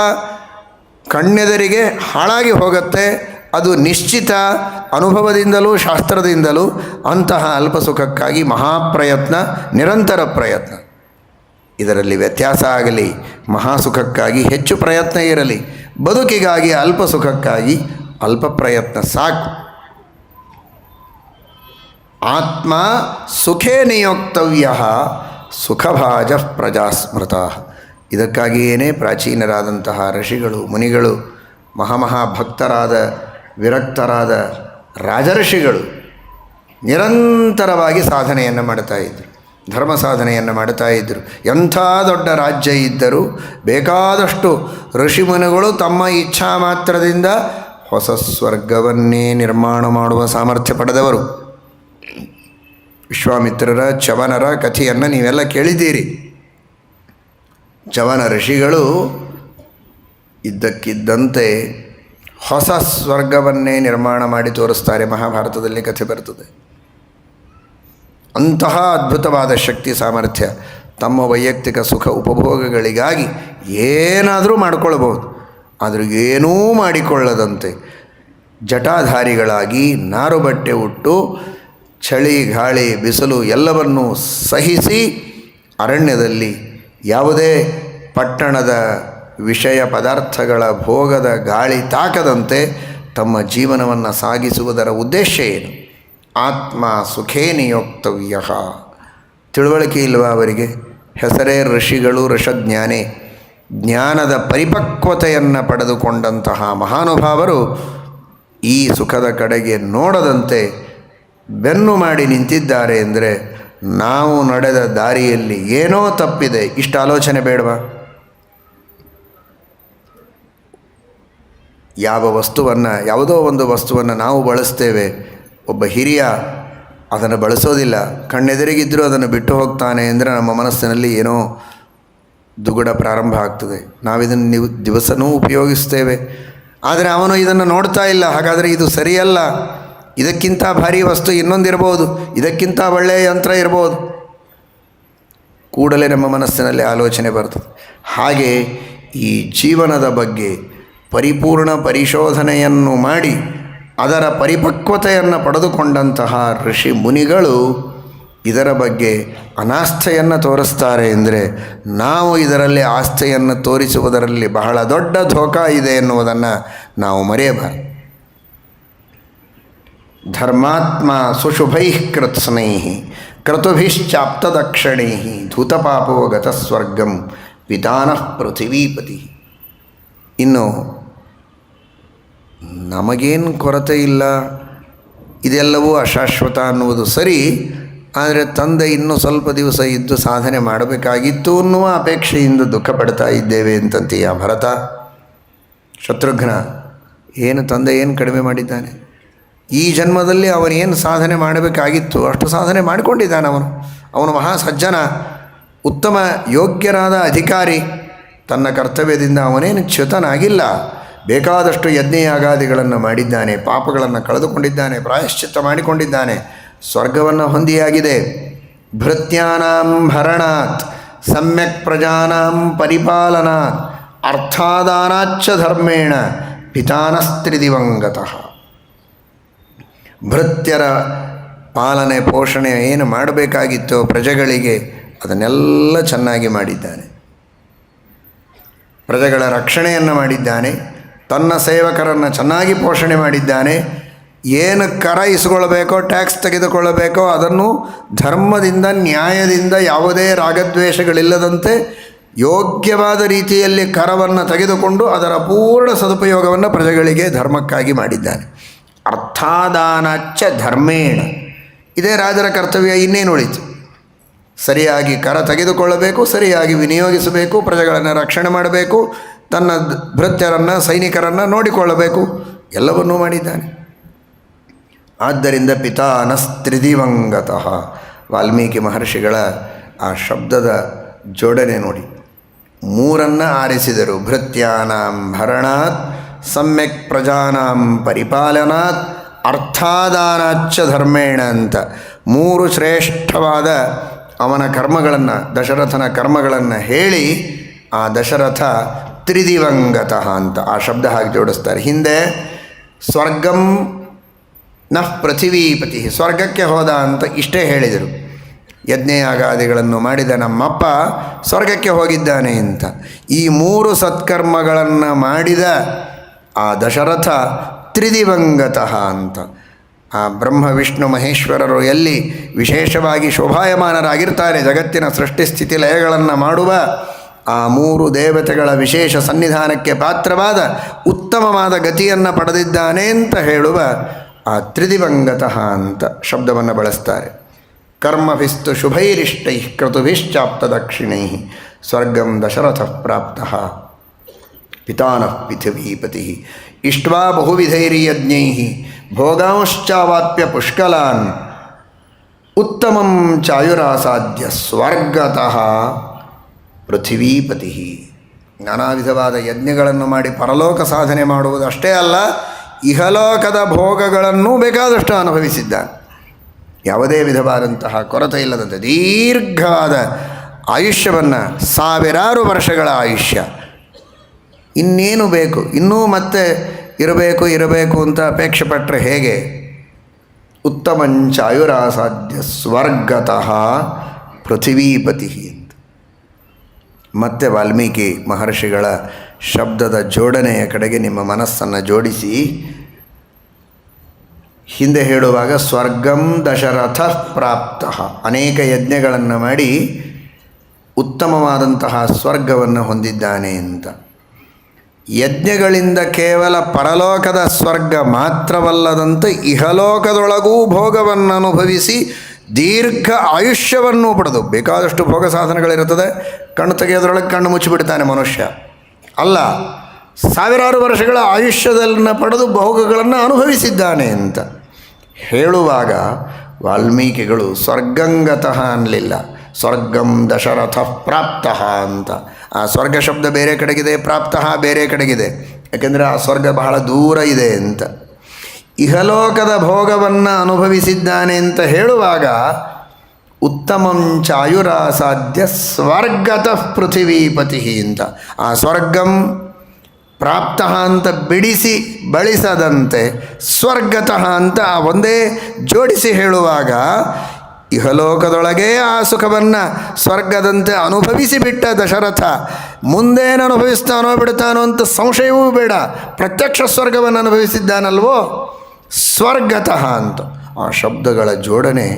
ಕಣ್ಣೆದರಿಗೆ ಹಾಳಾಗಿ ಹೋಗುತ್ತೆ, ಅದು ನಿಶ್ಚಿತ ಅನುಭವದಿಂದಲೂ ಶಾಸ್ತ್ರದಿಂದಲೂ. ಅಂತಹ ಅಲ್ಪ ಸುಖಕ್ಕಾಗಿ ಮಹಾಪ್ರಯತ್ನ, ನಿರಂತರ ಪ್ರಯತ್ನ. ಇದರಲ್ಲಿ ವ್ಯತ್ಯಾಸ ಆಗಲಿ, ಮಹಾಸುಖಕ್ಕಾಗಿ ಹೆಚ್ಚು ಪ್ರಯತ್ನ ಇರಲಿ, ಬದುಕಿಗಾಗಿ ಅಲ್ಪ ಸುಖಕ್ಕಾಗಿ ಅಲ್ಪ ಪ್ರಯತ್ನ ಸಾಕು. ಆತ್ಮ ಸುಖೇ ನಿಯೋಕ್ತವ್ಯ ಸುಖಭಾಜ ಪ್ರಜಾಸ್ಮೃತಾ. ಇದಕ್ಕಾಗಿಯೇ ಪ್ರಾಚೀನರಾದಂತಹ ಋಷಿಗಳು, ಮುನಿಗಳು, ಮಹಾಭಕ್ತರಾದ ವಿರಕ್ತರಾದ ರಾಜಋಷಿಗಳು ನಿರಂತರವಾಗಿ ಸಾಧನೆಯನ್ನು ಮಾಡ್ತಾಯಿದ್ರು, ಧರ್ಮ ಸಾಧನೆಯನ್ನು ಮಾಡ್ತಾಯಿದ್ರು. ಎಂಥ ದೊಡ್ಡ ರಾಜ್ಯ ಇದ್ದರೂ ಬೇಕಾದಷ್ಟು ಋಷಿಮುನಿಗಳು ತಮ್ಮ ಇಚ್ಛಾ ಮಾತ್ರದಿಂದ ಹೊಸ ಸ್ವರ್ಗವನ್ನೇ ನಿರ್ಮಾಣ ಮಾಡುವ ಸಾಮರ್ಥ್ಯ ಪಡೆದವರು. ವಿಶ್ವಾಮಿತ್ರರ, ಚವನರ ಕಥೆಯನ್ನು ನೀವೆಲ್ಲ ಕೇಳಿದ್ದೀರಿ. ಚವನ ಋಷಿಗಳು ಇದ್ದಕ್ಕಿದ್ದಂತೆ ಹೊಸ ಸ್ವರ್ಗವನ್ನೇ ನಿರ್ಮಾಣ ಮಾಡಿ ತೋರಿಸ್ತಾರೆ. ಮಹಾಭಾರತದಲ್ಲಿ ಕಥೆ ಬರ್ತದೆ. ಅಂತಹ ಅದ್ಭುತವಾದ ಶಕ್ತಿ ಸಾಮರ್ಥ್ಯ. ತಮ್ಮ ವೈಯಕ್ತಿಕ ಸುಖ ಉಪಭೋಗಗಳಿಗಾಗಿ ಏನಾದರೂ ಮಾಡಿಕೊಳ್ಬಹುದು, ಆದರೂ ಏನೂ ಮಾಡಿಕೊಳ್ಳದಂತೆ ಜಟಾಧಾರಿಗಳಾಗಿ ನಾರು ಬಟ್ಟೆ ಉಟ್ಟು ಚಳಿ ಗಾಳಿ ಬಿಸಿಲು ಎಲ್ಲವನ್ನೂ ಸಹಿಸಿ ಅರಣ್ಯದಲ್ಲಿ ಯಾವುದೇ ಪಟ್ಟಣದ ವಿಷಯ ಪದಾರ್ಥಗಳ ಭೋಗದ ಗಾಳಿ ತಾಕದಂತೆ ತಮ್ಮ ಜೀವನವನ್ನು ಸಾಗಿಸುವುದರ ಉದ್ದೇಶ ಏನು? ಆತ್ಮ ಸುಖೇ ನಿಯೋಕ್ತವ್ಯ. ತಿಳುವಳಿಕೆ ಇಲ್ವಾ ಅವರಿಗೆ? ಹೆಸರೇ ಋಷಿಗಳು, ಋಷಜ್ಞಾನೇ. ಜ್ಞಾನದ ಪರಿಪಕ್ವತೆಯನ್ನು ಪಡೆದುಕೊಂಡಂತಹ ಮಹಾನುಭಾವರು ಈ ಸುಖದ ಕಡೆಗೆ ನೋಡದಂತೆ ಬೆನ್ನು ಮಾಡಿ ನಿಂತಿದ್ದಾರೆ ಅಂದರೆ ನಾವು ನಡೆದ ದಾರಿಯಲ್ಲಿ ಏನೋ ತಪ್ಪಿದೆ. ಇಷ್ಟು ಆಲೋಚನೆ ಬೇಡವಾ? ಯಾವುದೋ ಒಂದು ವಸ್ತುವನ್ನು ನಾವು ಬಳಸ್ತೇವೆ, ಒಬ್ಬ ಹಿರಿಯ ಅದನ್ನು ಬಳಸೋದಿಲ್ಲ, ಕಣ್ಣೆದುರಿಗಿದ್ದರೂ ಅದನ್ನು ಬಿಟ್ಟು ಹೋಗ್ತಾನೆ ಅಂದರೆ ನಮ್ಮ ಮನಸ್ಸಿನಲ್ಲಿ ಏನೋ ದುಗುಡ ಪ್ರಾರಂಭ ಆಗ್ತದೆ. ನಾವಿದನ್ನು ದಿವಸನೂ ಉಪಯೋಗಿಸ್ತೇವೆ, ಆದರೆ ಅವನು ಇದನ್ನು ನೋಡ್ತಾ ಇಲ್ಲ. ಹಾಗಾದರೆ ಇದು ಸರಿಯಲ್ಲ, ಇದಕ್ಕಿಂತ ಭಾರಿ ವಸ್ತು ಇನ್ನೊಂದಿರ್ಬೋದು, ಇದಕ್ಕಿಂತ ಒಳ್ಳೆಯ ಯಂತ್ರ ಇರ್ಬೋದು. ಕೂಡಲೇ ನಮ್ಮ ಮನಸ್ಸಿನಲ್ಲಿ ಆಲೋಚನೆ ಬರ್ತದೆ. ಹಾಗೆ ಈ ಜೀವನದ ಬಗ್ಗೆ ಪರಿಪೂರ್ಣ ಪರಿಶೋಧನೆಯನ್ನು ಮಾಡಿ ಅದರ ಪರಿಪಕ್ವತೆಯನ್ನು ಪಡೆದುಕೊಂಡಂತಹ ಋಷಿ ಮುನಿಗಳು ಇದರ ಬಗ್ಗೆ ಅನಾಸ್ಥೆಯನ್ನು ತೋರಿಸ್ತಾರೆ ಅಂದರೆ ನಾವು ಇದರಲ್ಲಿ ಆಸ್ಥೆಯನ್ನು ತೋರಿಸುವುದರಲ್ಲಿ ಬಹಳ ದೊಡ್ಡ ಧೋಕಾ ಇದೆ ಎನ್ನುವುದನ್ನು ನಾವು ಮರೆಯಬಾರದು. ಧರ್ಮಾತ್ಮ ಸುಶುಭೈ ಕೃತ್ಸ್ನೈ ಕ್ರತುಭಿಶ್ಚಾಪ್ತದಕ್ಷಿಣೈ ಧೂತಪಾಪೋ ಗತಸ್ವರ್ಗಂ ಪಿತಾನಃ ಪೃಥಿವೀಪತಿ. ಇನ್ನು ನಮಗೇನು ಕೊರತೆ ಇಲ್ಲ, ಇದೆಲ್ಲವೂ ಅಶಾಶ್ವತ ಅನ್ನುವುದು ಸರಿ. ಆದರೆ ತಂದೆ ಇನ್ನೂ ಸ್ವಲ್ಪ ದಿವಸ ಇದ್ದು ಸಾಧನೆ ಮಾಡಬೇಕಾಗಿತ್ತು ಅನ್ನುವ ಅಪೇಕ್ಷೆಯಿಂದ ದುಃಖ ಪಡ್ತಾ ಇದ್ದೇವೆ ಅಂತಂತೀಯ ಭರತ. ಶತ್ರುಘ್ನ, ಏನು ತಂದೆ ಏನು ಕಡಿಮೆ ಮಾಡಿದ್ದಾನೆ? ಈ ಜನ್ಮದಲ್ಲಿ ಅವನೇನು ಸಾಧನೆ ಮಾಡಬೇಕಾಗಿತ್ತು ಅಷ್ಟು ಸಾಧನೆ ಮಾಡಿಕೊಂಡಿದ್ದಾನೆ. ಅವನು ಮಹಾ ಸಜ್ಜನ, ಉತ್ತಮ ಯೋಗ್ಯರಾದ ಅಧಿಕಾರಿ. ತನ್ನ ಕರ್ತವ್ಯದಿಂದ ಅವನೇನು ಚ್ಯುತನಾಗಿಲ್ಲ. ಬೇಕಾದಷ್ಟು ಯಜ್ಞಯಾಗಾದಿಗಳನ್ನು ಮಾಡಿದ್ದಾನೆ, ಪಾಪಗಳನ್ನು ಕಳೆದುಕೊಂಡಿದ್ದಾನೆ, ಪ್ರಾಯಶ್ಚಿತ್ತ ಮಾಡಿಕೊಂಡಿದ್ದಾನೆ, ಸ್ವರ್ಗವನ್ನು ಹೊಂದಿಯಾಗಿದೆ. ಭೃತ್ಯಾನಾಂ ಭರಣಾತ್ ಸಮ್ಯಕ್ ಪ್ರಜಾನಾಂ ಪರಿಪಾಲನಾತ್ ಅರ್ಥಾದಾನಾಚ್ಚ ಧರ್ಮೇಣ ಪಿತಾನಸ್ತ್ರಿದಿವಂಗತಃ. ಭೃತ್ಯರ ಪಾಲನೆ ಪೋಷಣೆ ಏನು ಮಾಡಬೇಕಾಗಿತ್ತೋ ಪ್ರಜೆಗಳಿಗೆ ಅದನ್ನೆಲ್ಲ ಚೆನ್ನಾಗಿ ಮಾಡಿದ್ದಾನೆ. ಪ್ರಜೆಗಳ ರಕ್ಷಣೆಯನ್ನು ಮಾಡಿದ್ದಾನೆ, ತನ್ನ ಸೇವಕರನ್ನು ಚೆನ್ನಾಗಿ ಪೋಷಣೆ ಮಾಡಿದ್ದಾನೆ. ಏನು ಕರ ಇಸ್ಕೊಳ್ಬೇಕೋ, ಟ್ಯಾಕ್ಸ್ ತೆಗೆದುಕೊಳ್ಳಬೇಕೋ ಅದನ್ನು ಧರ್ಮದಿಂದ ನ್ಯಾಯದಿಂದ ಯಾವುದೇ ರಾಗದ್ವೇಷಗಳಿಲ್ಲದಂತೆ ಯೋಗ್ಯವಾದ ರೀತಿಯಲ್ಲಿ ಕರವನ್ನು ತೆಗೆದುಕೊಂಡು ಅದರ ಪೂರ್ಣ ಸದುಪಯೋಗವನ್ನು ಪ್ರಜೆಗಳಿಗೆ ಧರ್ಮಕ್ಕಾಗಿ ಮಾಡಿದ್ದಾನೆ. ಅರ್ಥಾದಾನಾಚ್ಚ ಧರ್ಮೇಣ, ಇದೇ ರಾಜರ ಕರ್ತವ್ಯ. ಇನ್ನೇನು ಉಳಿತು? ಸರಿಯಾಗಿ ಕರ ತೆಗೆದುಕೊಳ್ಳಬೇಕು, ಸರಿಯಾಗಿ ವಿನಿಯೋಗಿಸಬೇಕು, ಪ್ರಜೆಗಳನ್ನು ರಕ್ಷಣೆ ಮಾಡಬೇಕು, ತನ್ನ ಭೃತ್ಯರನ್ನು ಸೈನಿಕರನ್ನು ನೋಡಿಕೊಳ್ಳಬೇಕು, ಎಲ್ಲವನ್ನೂ ಮಾಡಿದ್ದಾನೆ. ಆದ್ದರಿಂದ ಪಿತಾನಸ್ತ್ರಿದಿವಂಗತಃ. ವಾಲ್ಮೀಕಿ ಮಹರ್ಷಿಗಳ ಆ ಶಬ್ದದ ಜೋಡಣೆ ನೋಡಿ. ಮೂರನ್ನು ಆರಿಸಿದರು. ಭೃತ್ಯಾನಾಂ ಭರಣಾತ್ ಸಮ್ಯಕ್ ಪ್ರಜಾನಾಂ ಪರಿಪಾಲನಾತ್ ಅರ್ಥಾದಾನಾಚ್ಚ ಧರ್ಮೇಣ ಅಂತ ಮೂರು ಶ್ರೇಷ್ಠವಾದ ಅವನ ಕರ್ಮಗಳನ್ನು, ದಶರಥನ ಕರ್ಮಗಳನ್ನು ಹೇಳಿ ಆ ದಶರಥ ತ್ರಿದಿವಂಗತಃ ಅಂತ ಆ ಶಬ್ದ ಹಾಗೆ ಜೋಡಿಸ್ತಾರೆ. ಹಿಂದೆ ಸ್ವರ್ಗಂ ನಃ ಪೃಥಿವೀಪತಿ, ಸ್ವರ್ಗಕ್ಕೆ ಹೋದ ಅಂತ ಇಷ್ಟೇ ಹೇಳಿದರು. ಯಜ್ಞಯಾಗಾದಿಗಳನ್ನು ಮಾಡಿದ ನಮ್ಮಪ್ಪ ಸ್ವರ್ಗಕ್ಕೆ ಹೋಗಿದ್ದಾನೆ ಅಂತ. ಈ ಮೂರು ಸತ್ಕರ್ಮಗಳನ್ನು ಮಾಡಿದ ಆ ದಶರಥ ತ್ರಿದಿವಂಗತಃ ಅಂತ. ಆ ಬ್ರಹ್ಮ ವಿಷ್ಣು ಮಹೇಶ್ವರರು ಎಲ್ಲಿ ವಿಶೇಷವಾಗಿ ಶೋಭಾಯಮಾನರಾಗಿರ್ತಾರೆ, ಜಗತ್ತಿನ ಸೃಷ್ಟಿ ಸ್ಥಿತಿ ಲಯಗಳನ್ನು ಮಾಡುವ ಆ ಮೂರು ದೇವತೆಗಳ ವಿಶೇಷ ಸನ್ನಿಧಾನಕ್ಕೆ ಪಾತ್ರವಾದ ಉತ್ತಮವಾದ ಗತಿಯನ್ನು ಪಡೆದಿದ್ದಾನೆ ಅಂತ ಹೇಳುವ ಆ ತ್ರಿದಿವಂಗತಃ ಅಂತ ಶಬ್ದವನ್ನು ಬಳಸ್ತಾರೆ. ಕರ್ಮಭಿಸ್ತು ಶುಭೈರಿಷ್ಟೈ ಕ್ರತುಭಿಶ್ಚಾಪ್ತ ದಕ್ಷಿಣೈ ಸ್ವರ್ಗಂ ದಶರಥ ಪ್ರಾಪ್ತಃ ಪಿತಾನಃ ಪೃಥಿವೀಪತಿ ಇಷ್ಟ್ವಾ ಬಹುವಿಧೈರ್ಯಜ್ಞೈ ಭೋಗಾಂಶ್ಚಾವಾಪ್ಯ ಪುಷ್ಕಲಾನ್ ಉತ್ತಮಂ ಚಾಯುರಾಸಾದ್ಯ ಸ್ವರ್ಗತಃ ಪೃಥಿವೀಪತಿ. ನಾನಾ ವಿಧವಾದ ಯಜ್ಞಗಳನ್ನು ಮಾಡಿ ಪರಲೋಕ ಸಾಧನೆ ಮಾಡುವುದು ಅಷ್ಟೇ ಅಲ್ಲ, ಇಹಲೋಕದ ಭೋಗಗಳನ್ನೂ ಬೇಕಾದಷ್ಟು ಅನುಭವಿಸಿದ್ದಾನೆ. ಯಾವುದೇ ವಿಧವಾದಂತಹ ಕೊರತೆ ಇಲ್ಲದಂತೆ ದೀರ್ಘವಾದ ಆಯುಷ್ಯವನ್ನು, ಸಾವಿರಾರು ವರ್ಷಗಳ ಆಯುಷ್ಯ. ಇನ್ನೇನು ಬೇಕು? ಇನ್ನೂ ಮತ್ತೆ ಇರಬೇಕು ಅಂತ ಅಪೇಕ್ಷೆ ಪಟ್ಟರೆ ಹೇಗೆ? ಉತ್ತಮಂಚಾಯುರಾಸಾಧ್ಯ ಸ್ವರ್ಗತಃ ಪೃಥಿವೀಪತಿ ಅಂತ. ಮತ್ತೆ ವಾಲ್ಮೀಕಿ ಮಹರ್ಷಿಗಳ ಶಬ್ದದ ಜೋಡಣೆಯ ಕಡೆಗೆ ನಿಮ್ಮ ಮನಸ್ಸನ್ನು ಜೋಡಿಸಿ. ಹಿಂದೆ ಹೇಳುವಾಗ ಸ್ವರ್ಗಂ ದಶರಥ ಪ್ರಾಪ್ತಃ, ಅನೇಕ ಯಜ್ಞಗಳನ್ನು ಮಾಡಿ ಉತ್ತಮವಾದಂತಹ ಸ್ವರ್ಗವನ್ನು ಹೊಂದಿದ್ದಾನೆ ಅಂತ. ಯಜ್ಞಗಳಿಂದ ಕೇವಲ ಪರಲೋಕದ ಸ್ವರ್ಗ ಮಾತ್ರವಲ್ಲದಂತೆ ಇಹಲೋಕದೊಳಗೂ ಭೋಗವನ್ನು ಅನುಭವಿಸಿ ದೀರ್ಘ ಆಯುಷ್ಯವನ್ನು ಪಡೆದು, ಬೇಕಾದಷ್ಟು ಭೋಗ ಸಾಧನಗಳಿರುತ್ತದೆ, ಕಣ್ಣು ತೆಗೆಯೋದ್ರೊಳಗೆ ಕಣ್ಣು ಮುಚ್ಚಿಬಿಡ್ತಾನೆ ಮನುಷ್ಯ. ಅಲ್ಲ, ಸಾವಿರಾರು ವರ್ಷಗಳ ಆಯುಷ್ಯದನ್ನು ಪಡೆದು ಭೋಗಗಳನ್ನು ಅನುಭವಿಸಿದ್ದಾನೆ ಅಂತ ಹೇಳುವಾಗ ವಾಲ್ಮೀಕಿಗಳು ಸ್ವರ್ಗಂಗತಃ ಅನ್ನಲಿಲ್ಲ, ಸ್ವರ್ಗಂ ದಶರಥ ಪ್ರಾಪ್ತಃ ಅಂತ. ಆ ಸ್ವರ್ಗ ಶಬ್ದ ಬೇರೆ ಕಡೆಗಿದೆ, ಪ್ರಾಪ್ತಃ ಬೇರೆ ಕಡೆಗಿದೆ. ಯಾಕೆಂದರೆ ಆ ಸ್ವರ್ಗ ಬಹಳ ದೂರ ಇದೆ ಅಂತ. ಇಹಲೋಕದ ಭೋಗವನ್ನು ಅನುಭವಿಸಿದ್ದಾನೆ ಅಂತ ಹೇಳುವಾಗ ಉತ್ತಮಂ ಚಾಯುರಾಸಾಧ್ಯ ಸ್ವರ್ಗತಃ ಪೃಥಿವೀಪತಿ ಅಂತ. ಆ ಸ್ವರ್ಗಂ ಪ್ರಾಪ್ತಃ ಅಂತ ಬಿಡಿಸಿ ಬಳಸದಂತೆ ಸ್ವರ್ಗತಃ ಅಂತ ಒಂದೇ ಜೋಡಿಸಿ ಹೇಳುವಾಗ ಇಹಲೋಕದೊಳಗೇ ಆ ಸುಖವನ್ನು ಸ್ವರ್ಗದಂತೆ ಅನುಭವಿಸಿ ಬಿಟ್ಟ ದಶರಥ ಮುಂದೇನು ಅನುಭವಿಸ್ತಾನೋ ಬಿಡ್ತಾನೋ ಅಂತ ಸಂಶಯವೂ ಬೇಡ, ಪ್ರತ್ಯಕ್ಷ ಸ್ವರ್ಗವನ್ನು ಅನುಭವಿಸಿದ್ದಾನಲ್ವೋ ಸ್ವರ್ಗತಃ ಅಂತ. ಆ ಶಬ್ದಗಳ ಜೋಡಣೆ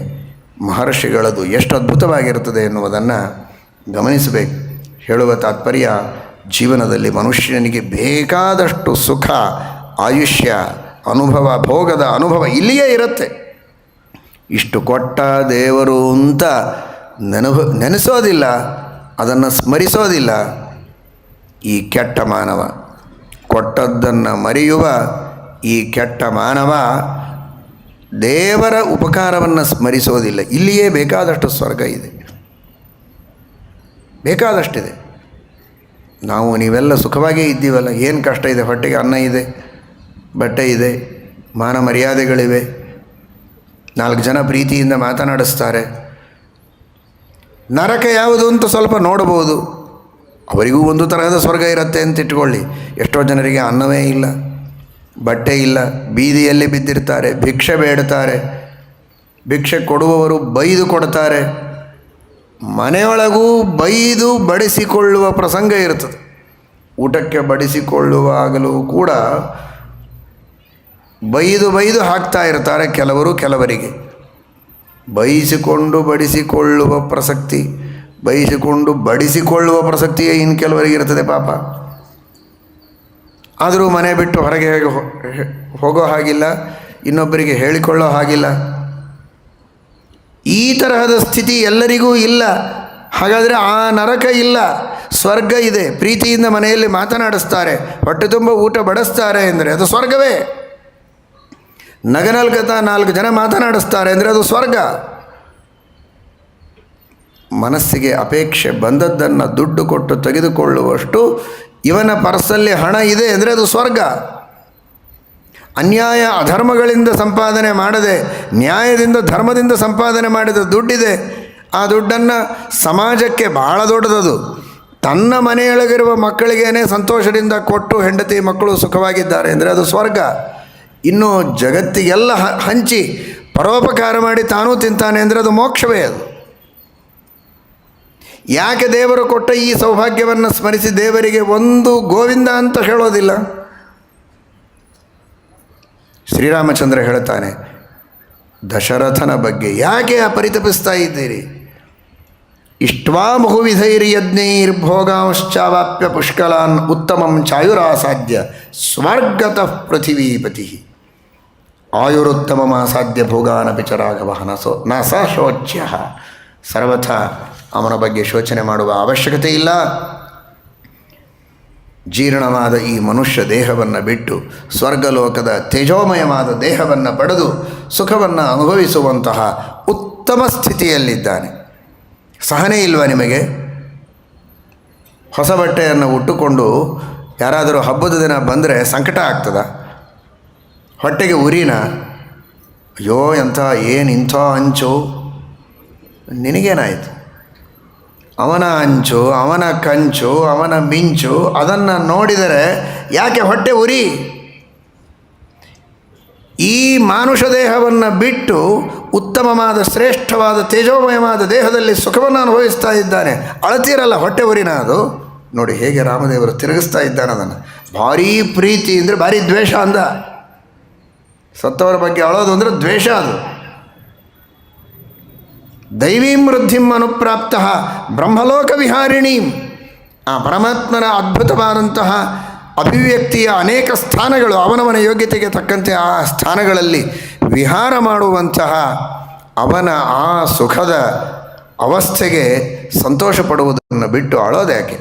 ಮಹರ್ಷಿಗಳದು ಎಷ್ಟು ಅದ್ಭುತವಾಗಿರುತ್ತದೆ ಎನ್ನುವುದನ್ನು ಗಮನಿಸಬೇಕು. ಹೇಳುವ ತಾತ್ಪರ್ಯ, ಜೀವನದಲ್ಲಿ ಮನುಷ್ಯನಿಗೆ ಬೇಕಾದಷ್ಟು ಸುಖ, ಆಯುಷ್ಯ, ಅನುಭವ, ಭೋಗದ ಅನುಭವ ಇಲ್ಲಿಯೇ ಇರುತ್ತೆ. ಇಷ್ಟು ಕೊಟ್ಟ ದೇವರು ಅಂತ ನೆನೆಸೋದಿಲ್ಲ, ಅದನ್ನು ಸ್ಮರಿಸೋದಿಲ್ಲ ಈ ಕೆಟ್ಟ ಮಾನವ. ಕೊಟ್ಟದ್ದನ್ನು ಮರೆಯುವ ಈ ಕೆಟ್ಟ ಮಾನವ ದೇವರ ಉಪಕಾರವನ್ನು ಸ್ಮರಿಸೋದಿಲ್ಲ. ಇಲ್ಲಿಯೇ ಬೇಕಾದಷ್ಟು ಸ್ವರ್ಗ ಇದೆ, ಬೇಕಾದಷ್ಟಿದೆ. ನಾವು ನೀವೆಲ್ಲ ಸುಖವಾಗೇ ಇದ್ದೀವಲ್ಲ, ಏನು ಕಷ್ಟ ಇದೆ? ಹೊಟ್ಟೆಗೆ ಅನ್ನ ಇದೆ, ಬಟ್ಟೆ ಇದೆ, ಮಾನ ಮರ್ಯಾದೆಗಳಿವೆ, 4 ಜನ ಪ್ರೀತಿಯಿಂದ ಮಾತನಾಡಿಸ್ತಾರೆ. ನರಕ ಯಾವುದು ಅಂತ ಸ್ವಲ್ಪ ನೋಡಬಹುದು. ಅವರಿಗೂ ಒಂದು ತರಹದ ಸ್ವರ್ಗ ಇರುತ್ತೆ ಅಂತ ಇಟ್ಕೊಳ್ಳಿ. ಎಷ್ಟೋ ಜನರಿಗೆ ಅನ್ನವೇ ಇಲ್ಲ, ಬಟ್ಟೆ ಇಲ್ಲ, ಬೀದಿಯಲ್ಲಿ ಬಿದ್ದಿರ್ತಾರೆ, ಭಿಕ್ಷೆ ಬೇಡ್ತಾರೆ. ಭಿಕ್ಷೆ ಕೊಡುವವರು ಬೈದು ಕೊಡ್ತಾರೆ. ಮನೆಯೊಳಗೂ ಬೈದು ಬಡಿಸಿಕೊಳ್ಳುವ ಪ್ರಸಂಗ ಇರ್ತದೆ. ಊಟಕ್ಕೆ ಬಡಿಸಿಕೊಳ್ಳುವಾಗಲೂ ಕೂಡ ಬೈದು ಹಾಕ್ತಾ ಇರ್ತಾರೆ ಕೆಲವರಿಗೆ. ಬಡಿಸಿಕೊಳ್ಳುವ ಪ್ರಸಕ್ತಿ, ಬೈಸಿಕೊಂಡು ಬಡಿಸಿಕೊಳ್ಳುವ ಪ್ರಸಕ್ತಿಯೇ ಇನ್ನು ಕೆಲವರಿಗೆ ಇರ್ತದೆ ಪಾಪ. ಆದರೂ ಮನೆ ಬಿಟ್ಟು ಹೊರಗೆ ಹೋಗೋ ಹಾಗಿಲ್ಲ, ಇನ್ನೊಬ್ಬರಿಗೆ ಹೇಳಿಕೊಳ್ಳೋ ಹಾಗಿಲ್ಲ. ಈ ತರಹದ ಸ್ಥಿತಿ ಎಲ್ಲರಿಗೂ ಇಲ್ಲ. ಹಾಗಾದರೆ ಆ ನರಕ ಇಲ್ಲ, ಸ್ವರ್ಗ ಇದೆ. ಪ್ರೀತಿಯಿಂದ ಮನೆಯಲ್ಲಿ ಮಾತನಾಡಿಸ್ತಾರೆ, ಹೊಟ್ಟೆ ತುಂಬ ಊಟ ಬಡಿಸ್ತಾರೆ ಅಂದರೆ ಅದು ಸ್ವರ್ಗವೇ. ನಗನಲ್ಗತ 4 ಜನ ಮಾತನಾಡಿಸ್ತಾರೆ ಅಂದರೆ ಅದು ಸ್ವರ್ಗ. ಮನಸ್ಸಿಗೆ ಅಪೇಕ್ಷೆ ಬಂದದ್ದನ್ನು ದುಡ್ಡು ಕೊಟ್ಟು ತೆಗೆದುಕೊಳ್ಳುವಷ್ಟು ಇವನ ಪರ್ಸಲ್ಲಿ ಹಣ ಇದೆ ಅಂದರೆ ಅದು ಸ್ವರ್ಗ. ಅನ್ಯಾಯ ಅಧರ್ಮಗಳಿಂದ ಸಂಪಾದನೆ ಮಾಡದೆ ನ್ಯಾಯದಿಂದ ಧರ್ಮದಿಂದ ಸಂಪಾದನೆ ಮಾಡಿದ ದುಡ್ಡಿದೆ. ಆ ದುಡ್ಡನ್ನು ಸಮಾಜಕ್ಕೆ ಬಹಳ ದೊಡ್ಡದದು. ತನ್ನ ಮನೆಯೊಳಗಿರುವ ಮಕ್ಕಳಿಗೇನೆ ಸಂತೋಷದಿಂದ ಕೊಟ್ಟು ಹೆಂಡತಿ ಮಕ್ಕಳು ಸುಖವಾಗಿದ್ದಾರೆ ಅಂದರೆ ಅದು ಸ್ವರ್ಗ. ಇನ್ನು ಜಗತ್ತಿಗೆಲ್ಲ ಹಂಚಿ ಪರೋಪಕಾರ ಮಾಡಿ ತಾನೂ ತಿಂತಾನೆ ಅಂದರೆ ಅದು ಮೋಕ್ಷವೇ. ಅದು ಯಾಕೆ ದೇವರು ಕೊಟ್ಟ ಈ ಸೌಭಾಗ್ಯವನ್ನು ಸ್ಮರಿಸಿ ದೇವರಿಗೆ ಒಂದು ಗೋವಿಂದ ಅಂತ ಹೇಳೋದಿಲ್ಲ? ಶ್ರೀರಾಮಚಂದ್ರ ಹೇಳ್ತಾನೆ ದಶರಥನ ಬಗ್ಗೆ, ಯಾಕೆ ಪರಿತಪಿಸ್ತಾ ಇದ್ದೀರಿ? ಇಷ್ಟ್ವಾ ಬಹುವಿಧೈರ್ಯಜ್ಞೈರ್ಭೋಗಾಂಶ್ಚಾವಾಪ್ಯ ಪುಷ್ಕಲಾನ್ ಉತ್ತಮಂ ಚಾಯುರಾಸಾಧ್ಯ ಸ್ವರ್ಗತಃ ಪೃಥಿವೀಪತಿ ಆಯುರುತ್ತಮಮಾಸಾಧ್ಯ ಭೋಗಾನಪಿ ಚ ರಾಘವ ನ ಸ ಶೋಚ್ಯ. ಸರ್ವಥ ಅವನ ಬಗ್ಗೆ ಶೋಚನೆ ಮಾಡುವ ಅವಶ್ಯಕತೆ ಇಲ್ಲ. ಜೀರ್ಣವಾದ ಈ ಮನುಷ್ಯ ದೇಹವನ್ನು ಬಿಟ್ಟು ಸ್ವರ್ಗಲೋಕದ ತೇಜೋಮಯವಾದ ದೇಹವನ್ನು ಪಡೆದು ಸುಖವನ್ನು ಅನುಭವಿಸುವಂತಹ ಉತ್ತಮ ಸ್ಥಿತಿಯಲ್ಲಿದ್ದಾನೆ. ಸಹನೆ ಇಲ್ವ ನಿಮಗೆ? ಹೊಸ ಬಟ್ಟೆಯನ್ನು ಉಟ್ಟುಕೊಂಡು ಯಾರಾದರೂ ಹಬ್ಬದ ದಿನ ಬಂದರೆ ಸಂಕಟ ಆಗ್ತದ? ಹೊಟ್ಟೆಗೆ ಉರಿನ? ಅಯ್ಯೋ ಇಂಥ ಅಂಚು, ನಿನಗೇನಾಯಿತು? ಅವನ ಅಂಚು, ಅವನ ಕಂಚು, ಅವನ ಮಿಂಚು, ಅದನ್ನು ನೋಡಿದರೆ ಯಾಕೆ ಹೊಟ್ಟೆ ಉರಿ? ಈ ಮಾನುಷ ದೇಹವನ್ನು ಬಿಟ್ಟು ಉತ್ತಮವಾದ ಶ್ರೇಷ್ಠವಾದ ತೇಜೋಮಯವಾದ ದೇಹದಲ್ಲಿ ಸುಖವನ್ನು ಅನುಭವಿಸ್ತಾ ಇದ್ದಾನೆ. ಅಳತೀರಲ್ಲ ಹೊಟ್ಟೆ ಉರಿನ ಅದು? ನೋಡಿ ಹೇಗೆ ರಾಮದೇವರು ತಿರುಗಿಸ್ತಾ ಇದ್ದಾನೆ ಅದನ್ನು. ಭಾರೀ ಪ್ರೀತಿ ಅಂದರೆ ಭಾರಿ ದ್ವೇಷ ಅಂದ. ಸತ್ತವರ ಬಗ್ಗೆ ಅಳೋದು ಅಂದರೆ ದ್ವೇಷ. ಅದು ದೈವೀಂ ವೃದ್ಧಿಂ ಅನುಪ್ರಾಪ್ತ ಬ್ರಹ್ಮಲೋಕ ವಿಹಾರಿಣೀಂ. ಆ ಪರಮಾತ್ಮನ ಅದ್ಭುತವಾದಂತಹ ಅಭಿವ್ಯಕ್ತಿಯ ಅನೇಕ ಸ್ಥಾನಗಳು, ಅವನವನ ಯೋಗ್ಯತೆಗೆ ತಕ್ಕಂತೆ ಆ ಸ್ಥಾನಗಳಲ್ಲಿ ವಿಹಾರ ಮಾಡುವಂತಹ ಅವನ ಆ ಸುಖದ ಅವಸ್ಥೆಗೆ ಸಂತೋಷ ಪಡುವುದನ್ನು ಬಿಟ್ಟು ಅಳೋದು ಯಾಕೆ?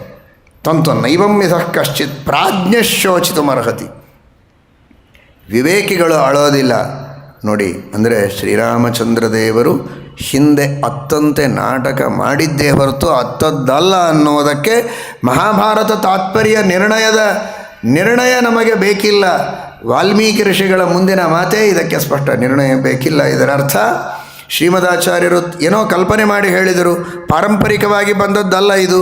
ತಂತು ನೈವಂ ವಿಧಃ ಕಶ್ಚಿತ್ ಪ್ರಾಜ್ಞಶೋಚಿತುಮರ್ಹತಿ. ವಿವೇಕಿಗಳು ಅಳೋದಿಲ್ಲ. ನೋಡಿ, ಅಂದರೆ ಶ್ರೀರಾಮಚಂದ್ರ ದೇವರು ಹಿಂದೆ ಅತ್ತಂತೆ ನಾಟಕ ಮಾಡಿದ್ದೇ ಹೊರತು ಅತ್ತದ್ದಲ್ಲ ಅನ್ನೋದಕ್ಕೆ ಮಹಾಭಾರತ ತಾತ್ಪರ್ಯ ನಿರ್ಣಯ ನಮಗೆ ಬೇಕಿಲ್ಲ. ವಾಲ್ಮೀಕಿ ಋಷಿಗಳ ಮುಂದಿನ ಮಾತೇ ಇದಕ್ಕೆ ಸ್ಪಷ್ಟ. ನಿರ್ಣಯ ಬೇಕಿಲ್ಲ. ಇದರ ಅರ್ಥ ಶ್ರೀಮದಾಚಾರ್ಯರು ಏನೋ ಕಲ್ಪನೆ ಮಾಡಿ ಹೇಳಿದರು, ಪಾರಂಪರಿಕವಾಗಿ ಬಂದದ್ದಲ್ಲ ಇದು,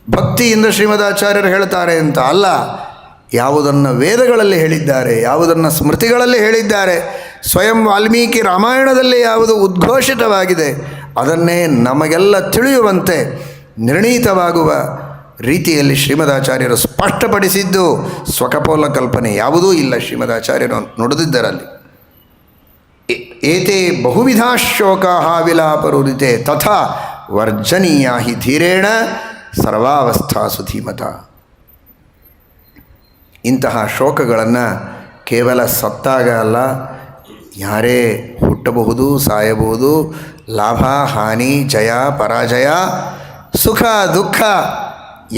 ಭಕ್ತಿಯಿಂದ ಶ್ರೀಮದಾಚಾರ್ಯರು ಹೇಳ್ತಾರೆ ಅಂತ ಅಲ್ಲ. ಯಾವುದನ್ನು ವೇದಗಳಲ್ಲಿ ಹೇಳಿದ್ದಾರೆ, ಯಾವುದನ್ನು ಸ್ಮೃತಿಗಳಲ್ಲಿ ಹೇಳಿದ್ದಾರೆ, ಸ್ವಯಂ ವಾಲ್ಮೀಕಿ ರಾಮಾಯಣದಲ್ಲಿ ಯಾವುದು ಉದ್ಘೋಷಿತವಾಗಿದೆ ಅದನ್ನೇ ನಮಗೆಲ್ಲ ತಿಳಿಯುವಂತೆ ನಿರ್ಣೀತವಾಗುವ ರೀತಿಯಲ್ಲಿ ಶ್ರೀಮದಾಚಾರ್ಯರು ಸ್ಪಷ್ಟಪಡಿಸಿದ್ದು. ಸ್ವಕಪೋಲ ಕಲ್ಪನೆ ಯಾವುದೂ ಇಲ್ಲ ಶ್ರೀಮದಾಚಾರ್ಯರು ನುಡಿದಿದ್ದರಲ್ಲಿ. ಏತೆ ಬಹುವಿಧಾ ಶೋಕಾ ವಿಲಾಪರುದಿತೆ ತಥಾ ವರ್ಜನೀಯ ಹಿ ಧೀರೇಣ ಸರ್ವಾವಸ್ಥಾಸು ಧೀಮತ. ಇಂತಹ ಶೋಕಗಳನ್ನು ಕೇವಲ ಸತ್ತಾಗ ಅಲ್ಲ, ಯಾರೇ ಹುಟ್ಟಬಹುದು, ಸಾಯಬಹುದು, ಲಾಭ ಹಾನಿ, ಜಯ ಪರಾಜಯ, ಸುಖ ದುಃಖ,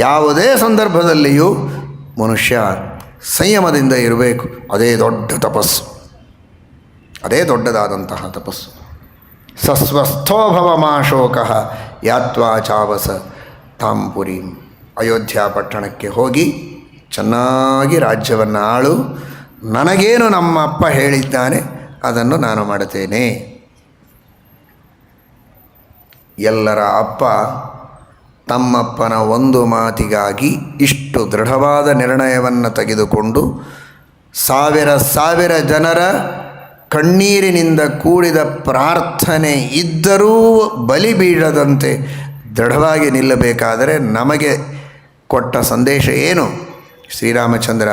ಯಾವುದೇ ಸಂದರ್ಭದಲ್ಲಿಯೂ ಮನುಷ್ಯ ಸಂಯಮದಿಂದ ಇರಬೇಕು. ಅದೇ ದೊಡ್ಡ ತಪಸ್ಸು, ಅದೇ ದೊಡ್ಡದಾದಂತಹ ತಪಸ್ಸು. ಸಸ್ವಸ್ಥೋಭವ ಮಾಶೋಕಃ ಯಾತ್ವಾ ಚಾವಸ ತಾಂಪುರೀಂ. ಅಯೋಧ್ಯ ಪಟ್ಟಣಕ್ಕೆ ಹೋಗಿ ಚೆನ್ನಾಗಿ ರಾಜ್ಯವನ್ನು ಆಳು. ನನಗೇನು ನಮ್ಮ ಅಪ್ಪ ಹೇಳಿದ್ದಾನೆ ಅದನ್ನು ನಾನು ಮಾಡುತ್ತೇನೆ. ಎಲ್ಲರ ಅಪ್ಪ ತಮ್ಮಪ್ಪನ ಒಂದು ಮಾತಿಗಾಗಿ ಇಷ್ಟು ದೃಢವಾದ ನಿರ್ಣಯವನ್ನು ತೆಗೆದುಕೊಂಡು ಸಾವಿರ ಸಾವಿರ ಜನರ ಕಣ್ಣೀರಿನಿಂದ ಕೂಡಿದ ಪ್ರಾರ್ಥನೆ ಇದ್ದರೂ ಬಲಿ ಬೀಳದಂತೆ ದೃಢವಾಗಿ ನಿಲ್ಲಬೇಕಾದರೆ ನಮಗೆ ಕೊಟ್ಟ ಸಂದೇಶ ಏನು? ಶ್ರೀರಾಮಚಂದ್ರ,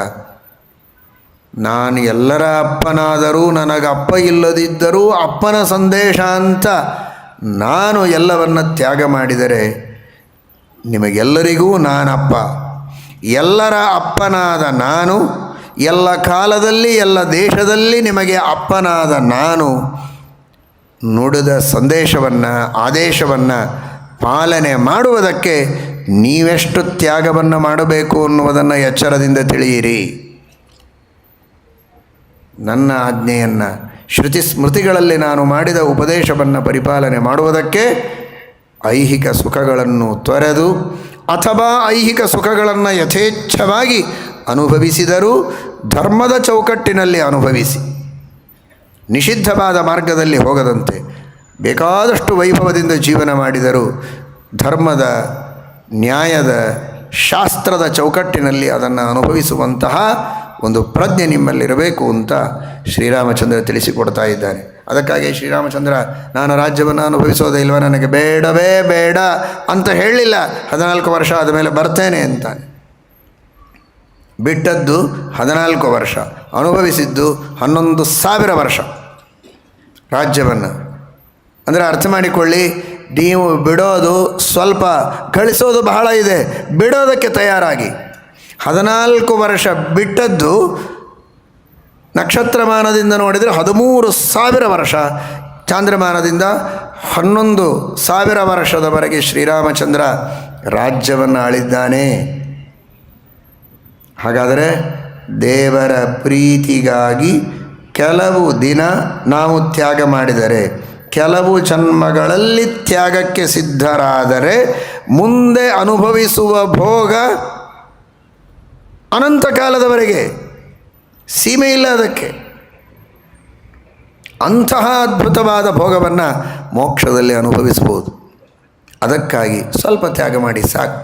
ನಾನು ಎಲ್ಲರ ಅಪ್ಪನಾದರೂ ನನಗೆ ಅಪ್ಪ ಇಲ್ಲದಿದ್ದರೂ ಅಪ್ಪನ ಸಂದೇಶ ಅಂತ ನಾನು ಎಲ್ಲವನ್ನು ತ್ಯಾಗ ಮಾಡಿದರೆ ನಿಮಗೆಲ್ಲರಿಗೂ ನಾನಪ್ಪ. ಎಲ್ಲರ ಅಪ್ಪನಾದ ನಾನು, ಎಲ್ಲ ಕಾಲದಲ್ಲಿ ಎಲ್ಲ ದೇಶದಲ್ಲಿ ನಿಮಗೆ ಅಪ್ಪನಾದ ನಾನು ನುಡಿದ ಸಂದೇಶವನ್ನು, ಆದೇಶವನ್ನು ಪಾಲನೆ ಮಾಡುವುದಕ್ಕೆ ನೀವೆಷ್ಟು ತ್ಯಾಗವನ್ನು ಮಾಡಬೇಕು ಅನ್ನುವುದನ್ನು ಎಚ್ಚರದಿಂದ ತಿಳಿಯಿರಿ. ನನ್ನ ಆಜ್ಞೆಯನ್ನು, ಶ್ರುತಿ ಸ್ಮೃತಿಗಳಲ್ಲಿ ನಾನು ಮಾಡಿದ ಉಪದೇಶವನ್ನು ಪರಿಪಾಲನೆ ಮಾಡುವುದಕ್ಕೆ ಐಹಿಕ ಸುಖಗಳನ್ನು ತೊರೆದು ಅಥವಾ ಐಹಿಕ ಸುಖಗಳನ್ನು ಯಥೇಚ್ಛವಾಗಿ ಅನುಭವಿಸಿದರೂ ಧರ್ಮದ ಚೌಕಟ್ಟಿನಲ್ಲಿ ಅನುಭವಿಸಿ, ನಿಷಿದ್ಧವಾದ ಮಾರ್ಗದಲ್ಲಿ ಹೋಗದಂತೆ ಬೇಕಾದಷ್ಟು ವೈಭವದಿಂದ ಜೀವನ ಮಾಡಿದರೂ ಧರ್ಮದ, ನ್ಯಾಯದ, ಶಾಸ್ತ್ರದ ಚೌಕಟ್ಟಿನಲ್ಲಿ ಅದನ್ನು ಅನುಭವಿಸುವಂತಹ ಒಂದು ಪ್ರಜ್ಞೆ ನಿಮ್ಮಲ್ಲಿರಬೇಕು ಅಂತ ಶ್ರೀರಾಮಚಂದ್ರ ತಿಳಿಸಿಕೊಡ್ತಾ ಇದ್ದಾನೆ. ಅದಕ್ಕಾಗಿ ಶ್ರೀರಾಮಚಂದ್ರ ನಾನು ರಾಜ್ಯವನ್ನು ಅನುಭವಿಸೋದೇ ಇಲ್ವ, ನನಗೆ ಬೇಡವೇ ಬೇಡ ಅಂತ ಹೇಳಲಿಲ್ಲ. 14 ವರ್ಷ ಆದಮೇಲೆ ಬರ್ತೇನೆ ಅಂತಾನೆ. ಬಿಟ್ಟದ್ದು 14 ವರ್ಷ, ಅನುಭವಿಸಿದ್ದು 11,000 ವರ್ಷ ರಾಜ್ಯವನ್ನು. ಅಂದರೆ ಅರ್ಥ ಮಾಡಿಕೊಳ್ಳಿ, ನೀವು ಬಿಡೋದು ಸ್ವಲ್ಪ, ಗಳಿಸೋದು ಬಹಳ ಇದೆ. ಬಿಡೋದಕ್ಕೆ ತಯಾರಾಗಿ 14 ವರ್ಷ ಬಿಟ್ಟದ್ದು ನಕ್ಷತ್ರಮಾನದಿಂದ ನೋಡಿದರೆ 13,000 ವರ್ಷ, ಚಾಂದ್ರಮಾನದಿಂದ 11,000 ವರ್ಷದವರೆಗೆ ಶ್ರೀರಾಮಚಂದ್ರ ರಾಜ್ಯವನ್ನು ಆಳಿದ್ದಾನೆ. ಹಾಗಾದರೆ ದೇವರ ಪ್ರೀತಿಗಾಗಿ ಕೆಲವು ದಿನ ನಾವು ತ್ಯಾಗ ಮಾಡಿದರೆ, ಕೆಲವು ಜನ್ಮಗಳಲ್ಲಿ ತ್ಯಾಗಕ್ಕೆ ಸಿದ್ಧರಾದರೆ ಮುಂದೆ ಅನುಭವಿಸುವ ಭೋಗ ಅನಂತ ಕಾಲದವರೆಗೆ, ಸೀಮೆ ಇಲ್ಲ ಅದಕ್ಕೆ. ಅಂತಹ ಅದ್ಭುತವಾದ ಭೋಗವನ್ನು ಮೋಕ್ಷದಲ್ಲಿ ಅನುಭವಿಸ್ಬೋದು. ಅದಕ್ಕಾಗಿ ಸ್ವಲ್ಪ ತ್ಯಾಗ ಮಾಡಿ ಸಾಕು.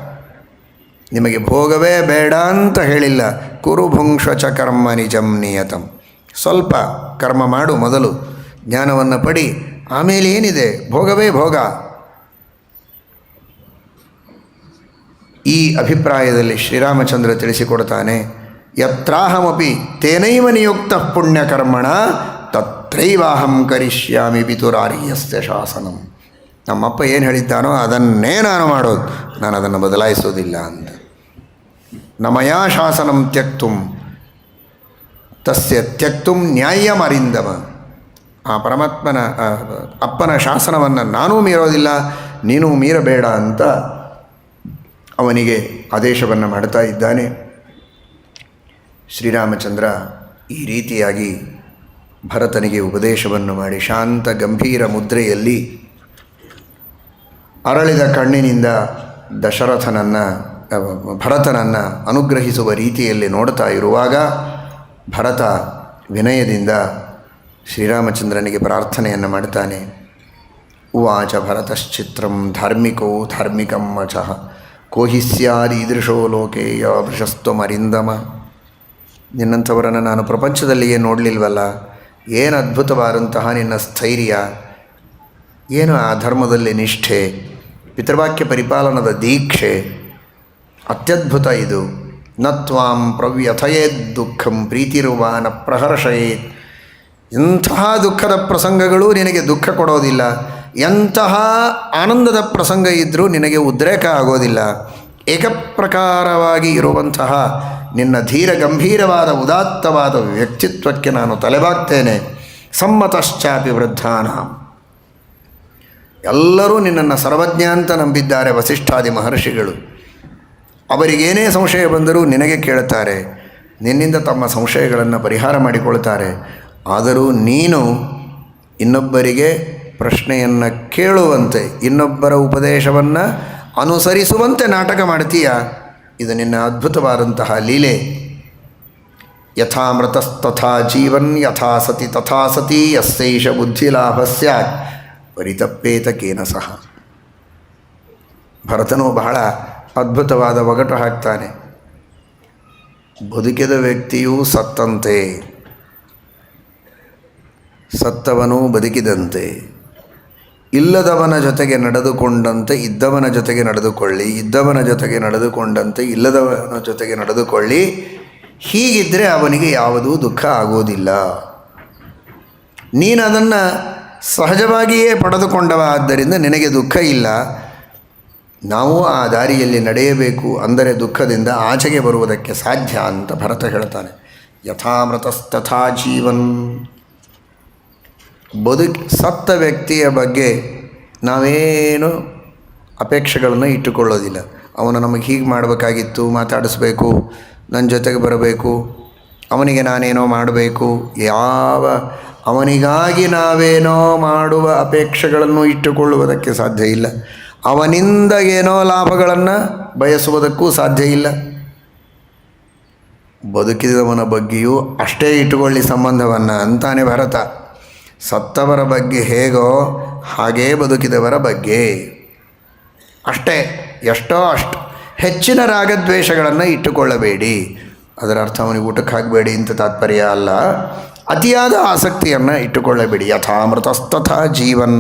ನಿಮಗೆ ಭೋಗವೇ ಬೇಡ ಅಂತ ಹೇಳಿಲ್ಲ. ಕುರು ಭುಂಕ್ಷ ಚ ಕರ್ಮ ನಿಜಂ ನಿಯತಂ. ಸ್ವಲ್ಪ ಕರ್ಮ ಮಾಡು, ಮೊದಲು ಜ್ಞಾನವನ್ನು ಪಡಿ, ಆಮೇಲೆ ಏನಿದೆ, ಭೋಗವೇ ಭೋಗ. ಈ ಅಭಿಪ್ರಾಯದಲ್ಲಿ ಶ್ರೀರಾಮಚಂದ್ರ ತಿಳಿಸಿಕೊಡ್ತಾನೆ, ಯತ್ರಾಹಮಪಿ ತೇನೈವ ನಿಯುಕ್ತ ಪುಣ್ಯಕರ್ಮಣ ತತ್ರೈವಾಹಂ ಕರಿಷ್ಯಾಮಿ ಪಿತುರಾರ್ಯಸ್ಯ ಶಾಸನಂ. ನಮ್ಮಪ್ಪ ಏನು ಹೇಳಿದ್ದಾನೋ ಅದನ್ನೇ ನಾನು ಮಾಡೋದು, ನಾನು ಅದನ್ನು ಬದಲಾಯಿಸೋದಿಲ್ಲ ಅಂತ. ನಮಯಾ ಶಾಸನಂ ತ್ಯಕ್ತುಂ ತಸ್ಯ ತ್ಯಕ್ತುಂ ನ್ಯಾಯಮರಿಂದಮ. ಆ ಪರಮಾತ್ಮನ ಅಪ್ಪನ ಶಾಸನವನ್ನು ನಾನೂ ಮೀರೋದಿಲ್ಲ, ನೀನೂ ಮೀರಬೇಡ ಅಂತ ಅವನಿಗೆ ಆದೇಶವನ್ನು ಮಾಡ್ತಾ ಇದ್ದಾನೆ. ಶ್ರೀರಾಮಚಂದ್ರ ಈ ರೀತಿಯಾಗಿ ಭರತನಿಗೆ ಉಪದೇಶವನ್ನು ಮಾಡಿ ಶಾಂತ ಗಂಭೀರ ಮುದ್ರೆಯಲ್ಲಿ ಅರಳಿದ ಕಣ್ಣಿನಿಂದ ಭರತನನ್ನು ಅನುಗ್ರಹಿಸುವ ರೀತಿಯಲ್ಲಿ ನೋಡ್ತಾ ಇರುವಾಗ ಭರತ ವಿನಯದಿಂದ ಶ್ರೀರಾಮಚಂದ್ರನಿಗೆ ಪ್ರಾರ್ಥನೆಯನ್ನು ಮಾಡ್ತಾನೆ. ಉವಾಚ ಭರತಶ್ಚಿತ್ರಂ ಧಾರ್ಮಿಕೋ ಧಾರ್ಮಿಕಂ ವಚಃ ಕೋಹಿ ಸ್ಯಾದೀದೃಶೋ ಲೋಕೆ ಯಾದೃಶಸ್ತ್ವಮರಿಂದಮ. ನಿನ್ನಂಥವರನ್ನು ನಾನು ಪ್ರಪಂಚದಲ್ಲಿಯೇ ನೋಡಲಿಲ್ವಲ್ಲ, ಏನು ಅದ್ಭುತವಾದಂತಹ ನಿನ್ನ ಸ್ಥೈರ್ಯ, ಏನು ಆ ಧರ್ಮದಲ್ಲಿ ನಿಷ್ಠೆ, ಪಿತೃವಾಕ್ಯ ಪರಿಪಾಲನದ ದೀಕ್ಷೆ, ಅತ್ಯದ್ಭುತ ಇದು. ನ ತ್ವಾಂ ಪ್ರವ್ಯಥಯೇದ್ ದುಃಖಂ ಪ್ರೀತಿರುವ ನ ಪ್ರಹರ್ಷಯೇತ್. ಎಂತಹ ದುಃಖದ ಪ್ರಸಂಗಗಳು ನಿನಗೆ ದುಃಖ ಕೊಡೋದಿಲ್ಲ, ಎಂತಹ ಆನಂದದ ಪ್ರಸಂಗ ಇದ್ದರೂ ನಿನಗೆ ಉದ್ರೇಕ ಆಗೋದಿಲ್ಲ. ಏಕಪ್ರಕಾರವಾಗಿ ಇರುವಂತಹ ನಿನ್ನ ಧೀರ ಗಂಭೀರವಾದ ಉದಾತ್ತವಾದ ವ್ಯಕ್ತಿತ್ವಕ್ಕೆ ನಾನು ತಲೆಬಾಗ್ತೇನೆ. ಸಮ್ಮತಶ್ಚಾಪಿ ವೃದ್ಧಾನಾಂ. ಎಲ್ಲರೂ ನಿನ್ನನ್ನು ಸರ್ವಜ್ಞ ಅಂತ ನಂಬಿದ್ದಾರೆ ವಸಿಷ್ಠಾದಿ ಮಹರ್ಷಿಗಳು. ಅವರಿಗೇನೇ ಸಂಶಯ ಬಂದರೂ ನಿನಗೆ ಕೇಳುತ್ತಾರೆ, ನಿನ್ನಿಂದ ತಮ್ಮ ಸಂಶಯಗಳನ್ನು ಪರಿಹಾರ ಮಾಡಿಕೊಳ್ತಾರೆ. ಆದರೂ ನೀನು ಇನ್ನೊಬ್ಬರಿಗೆ ಪ್ರಶ್ನೆಯನ್ನು ಕೇಳುವಂತೆ, ಇನ್ನೊಬ್ಬರ ಉಪದೇಶವನ್ನು ಅನುಸರಿಸುವಂತೆ ನಾಟಕ ಮಾಡ್ತೀಯ. ಇದು ನಿನ್ನ ಅದ್ಭುತವಾದಂತಹ ಲೀಲೆ. ಯಥಾ ಮೃತಸ್ತಥಾ ಜೀವನ್ ಯಥಾ ಸತಿ ತಥಾ ಸತಿ ಯಸ್ಯೈಷ ಬುದ್ಧಿಲಾಭ ಸ್ಯಾತ್ ಪರಿತಪ್ಪೇತ ಕೇನ ಸಹ. ಭರತನು ಬಹಳ ಅದ್ಭುತವಾದ ಒಗಟು ಹಾಕ್ತಾನೆ. ಬದುಕಿದ ವ್ಯಕ್ತಿಯೂ ಸತ್ತಂತೆ, ಸತ್ತವನೂ ಬದುಕಿದಂತೆ. ಇಲ್ಲದವನ ಜೊತೆಗೆ ನಡೆದುಕೊಂಡಂತೆ ಇದ್ದವನ ಜೊತೆಗೆ ನಡೆದುಕೊಳ್ಳಿ, ಇದ್ದವನ ಜೊತೆಗೆ ನಡೆದುಕೊಂಡಂತೆ ಇಲ್ಲದವನ ಜೊತೆಗೆ ನಡೆದುಕೊಳ್ಳಿ. ಹೀಗಿದ್ದರೆ ಅವನಿಗೆ ಯಾವುದೂ ದುಃಖ ಆಗೋದಿಲ್ಲ. ನೀನು ಅದನ್ನು ಸಹಜವಾಗಿಯೇ ಪಡೆದುಕೊಂಡವ, ಆದ್ದರಿಂದ ನಿನಗೆ ದುಃಖ ಇಲ್ಲ. ನಾವು ಆ ದಾರಿಯಲ್ಲಿ ನಡೆಯಬೇಕು, ಅಂದರೆ ದುಃಖದಿಂದ ಆಚೆಗೆ ಬರುವುದಕ್ಕೆ ಸಾಧ್ಯ ಅಂತ ಭರತ ಹೇಳ್ತಾನೆ. ಯಥಾ ಮೃತಸ್ತಥಾ ಜೀವನ್. ಸತ್ತ ವ್ಯಕ್ತಿಯ ಬಗ್ಗೆ ನಾವೇನು ಅಪೇಕ್ಷೆಗಳನ್ನು ಇಟ್ಟುಕೊಳ್ಳೋದಿಲ್ಲ. ಅವನು ನಮಗೆ ಹೀಗೆ ಮಾಡಬೇಕಾಗಿತ್ತು, ಮಾತಾಡಿಸ್ಬೇಕು, ನನ್ನ ಜೊತೆಗೆ ಬರಬೇಕು, ಅವನಿಗೆ ನಾನೇನೋ ಮಾಡಬೇಕು, ಅವನಿಗಾಗಿ ನಾವೇನೋ ಮಾಡುವ ಅಪೇಕ್ಷೆಗಳನ್ನು ಇಟ್ಟುಕೊಳ್ಳುವುದಕ್ಕೆ ಸಾಧ್ಯ ಇಲ್ಲ. ಅವನಿಂದ ಏನೋ ಲಾಭಗಳನ್ನು ಬಯಸುವುದಕ್ಕೂ ಸಾಧ್ಯ ಇಲ್ಲ. ಬದುಕಿದವನ ಬಗ್ಗೆಯೂ ಅಷ್ಟೇ ಇಟ್ಟುಕೊಳ್ಳಿ ಸಂಬಂಧವನ್ನು ಅಂತಾನೆ ಭರತ. ಸತ್ತವರ ಬಗ್ಗೆ ಹೇಗೋ ಹಾಗೇ ಬದುಕಿದವರ ಬಗ್ಗೆ ಅಷ್ಟೇ, ಎಷ್ಟೋ ಅಷ್ಟು. ಹೆಚ್ಚಿನ ರಾಗದ್ವೇಷಗಳನ್ನು ಇಟ್ಟುಕೊಳ್ಳಬೇಡಿ. ಅದರ ಅರ್ಥ ಅವನಿಗೆ ಊಟಕ್ಕೆ ಹಾಕಬೇಡಿ ಅಂತ ತಾತ್ಪರ್ಯ ಅಲ್ಲ. ಅತಿಯಾದ ಆಸಕ್ತಿಯನ್ನು ಇಟ್ಟುಕೊಳ್ಳಬೇಡಿ. ಯಥಾ ಮೃತಸ್ತಥಾ ಜೀವನ್.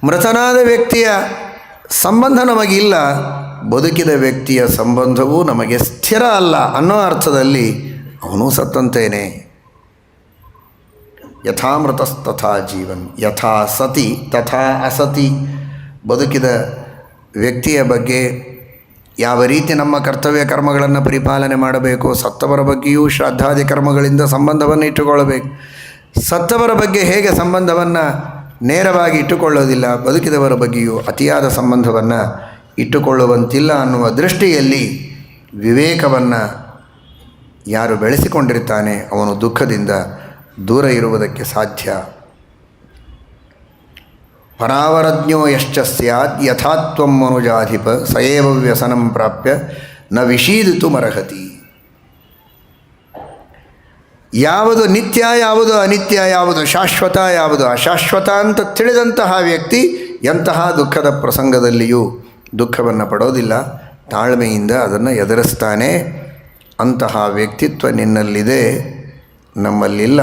ಮೃತನಾದ ವ್ಯಕ್ತಿಯ ಸಂಬಂಧ ನಮಗಿಲ್ಲ, ಬದುಕಿದ ವ್ಯಕ್ತಿಯ ಸಂಬಂಧವೂ ನಮಗೆ ಸ್ಥಿರ ಅಲ್ಲ ಅನ್ನೋ ಅರ್ಥದಲ್ಲಿ ಅವನೂ ಸತ್ತಂತೇನೆ. ಯಥಾ ಮೃತಸ್ತಥಾ ಜೀವನ್ ಯಥಾ ಸತಿ ತಥಾ ಅಸತಿ. ಬದುಕಿದ ವ್ಯಕ್ತಿಯ ಬಗ್ಗೆ ಯಾವ ರೀತಿ ನಮ್ಮ ಕರ್ತವ್ಯ ಕರ್ಮಗಳನ್ನು ಪರಿಪಾಲನೆ ಮಾಡಬೇಕು, ಸತ್ತವರ ಬಗ್ಗೆಯೂ ಶ್ರಾದ್ದಾದಿ ಕರ್ಮಗಳಿಂದ ಸಂಬಂಧವನ್ನು ಇಟ್ಟುಕೊಳ್ಳಬೇಕು. ಸತ್ತವರ ಬಗ್ಗೆ ಹೇಗೆ ಸಂಬಂಧವನ್ನು ನೇರವಾಗಿ ಇಟ್ಟುಕೊಳ್ಳೋದಿಲ್ಲ, ಬದುಕಿದವರ ಬಗ್ಗೆಯೂ ಅತಿಯಾದ ಸಂಬಂಧವನ್ನು ಇಟ್ಟುಕೊಳ್ಳುವಂತಿಲ್ಲ ಅನ್ನುವ ದೃಷ್ಟಿಯಲ್ಲಿ ವಿವೇಕವನ್ನು ಯಾರು ಬೆಳೆಸಿಕೊಂಡಿರ್ತಾನೆ ಅವನು ದುಃಖದಿಂದ ದೂರ ಇರುವುದಕ್ಕೆ ಸಾಧ್ಯ. ಪರಾವರಜ್ಞೋ ಯಶ್ಚ ಸ್ಯಾತ್ ಯಥಾತ್ವಂ ಮನುಜಾಧಿಪ ಸಯೇವ ವ್ಯಸನಂ ಪ್ರಾಪ್ಯ ನ ವಿಷೀದಿತು ಮರಹತಿ. ಯಾವುದು ನಿತ್ಯ, ಯಾವುದು ಅನಿತ್ಯ, ಯಾವುದು ಶಾಶ್ವತ, ಯಾವುದು ಅಶಾಶ್ವತ ಅಂತ ತಿಳಿದಂತಹ ವ್ಯಕ್ತಿ ಎಂತಹ ದುಃಖದ ಪ್ರಸಂಗದಲ್ಲಿಯೂ ದುಃಖವನ್ನು ಪಡೋದಿಲ್ಲ, ತಾಳ್ಮೆಯಿಂದ ಅದನ್ನು ಎದುರಿಸ್ತಾನೆ. ಅಂತಹ ವ್ಯಕ್ತಿತ್ವ ನಿನ್ನಲ್ಲಿದೆ, ನಮ್ಮಲ್ಲಿಲ್ಲ.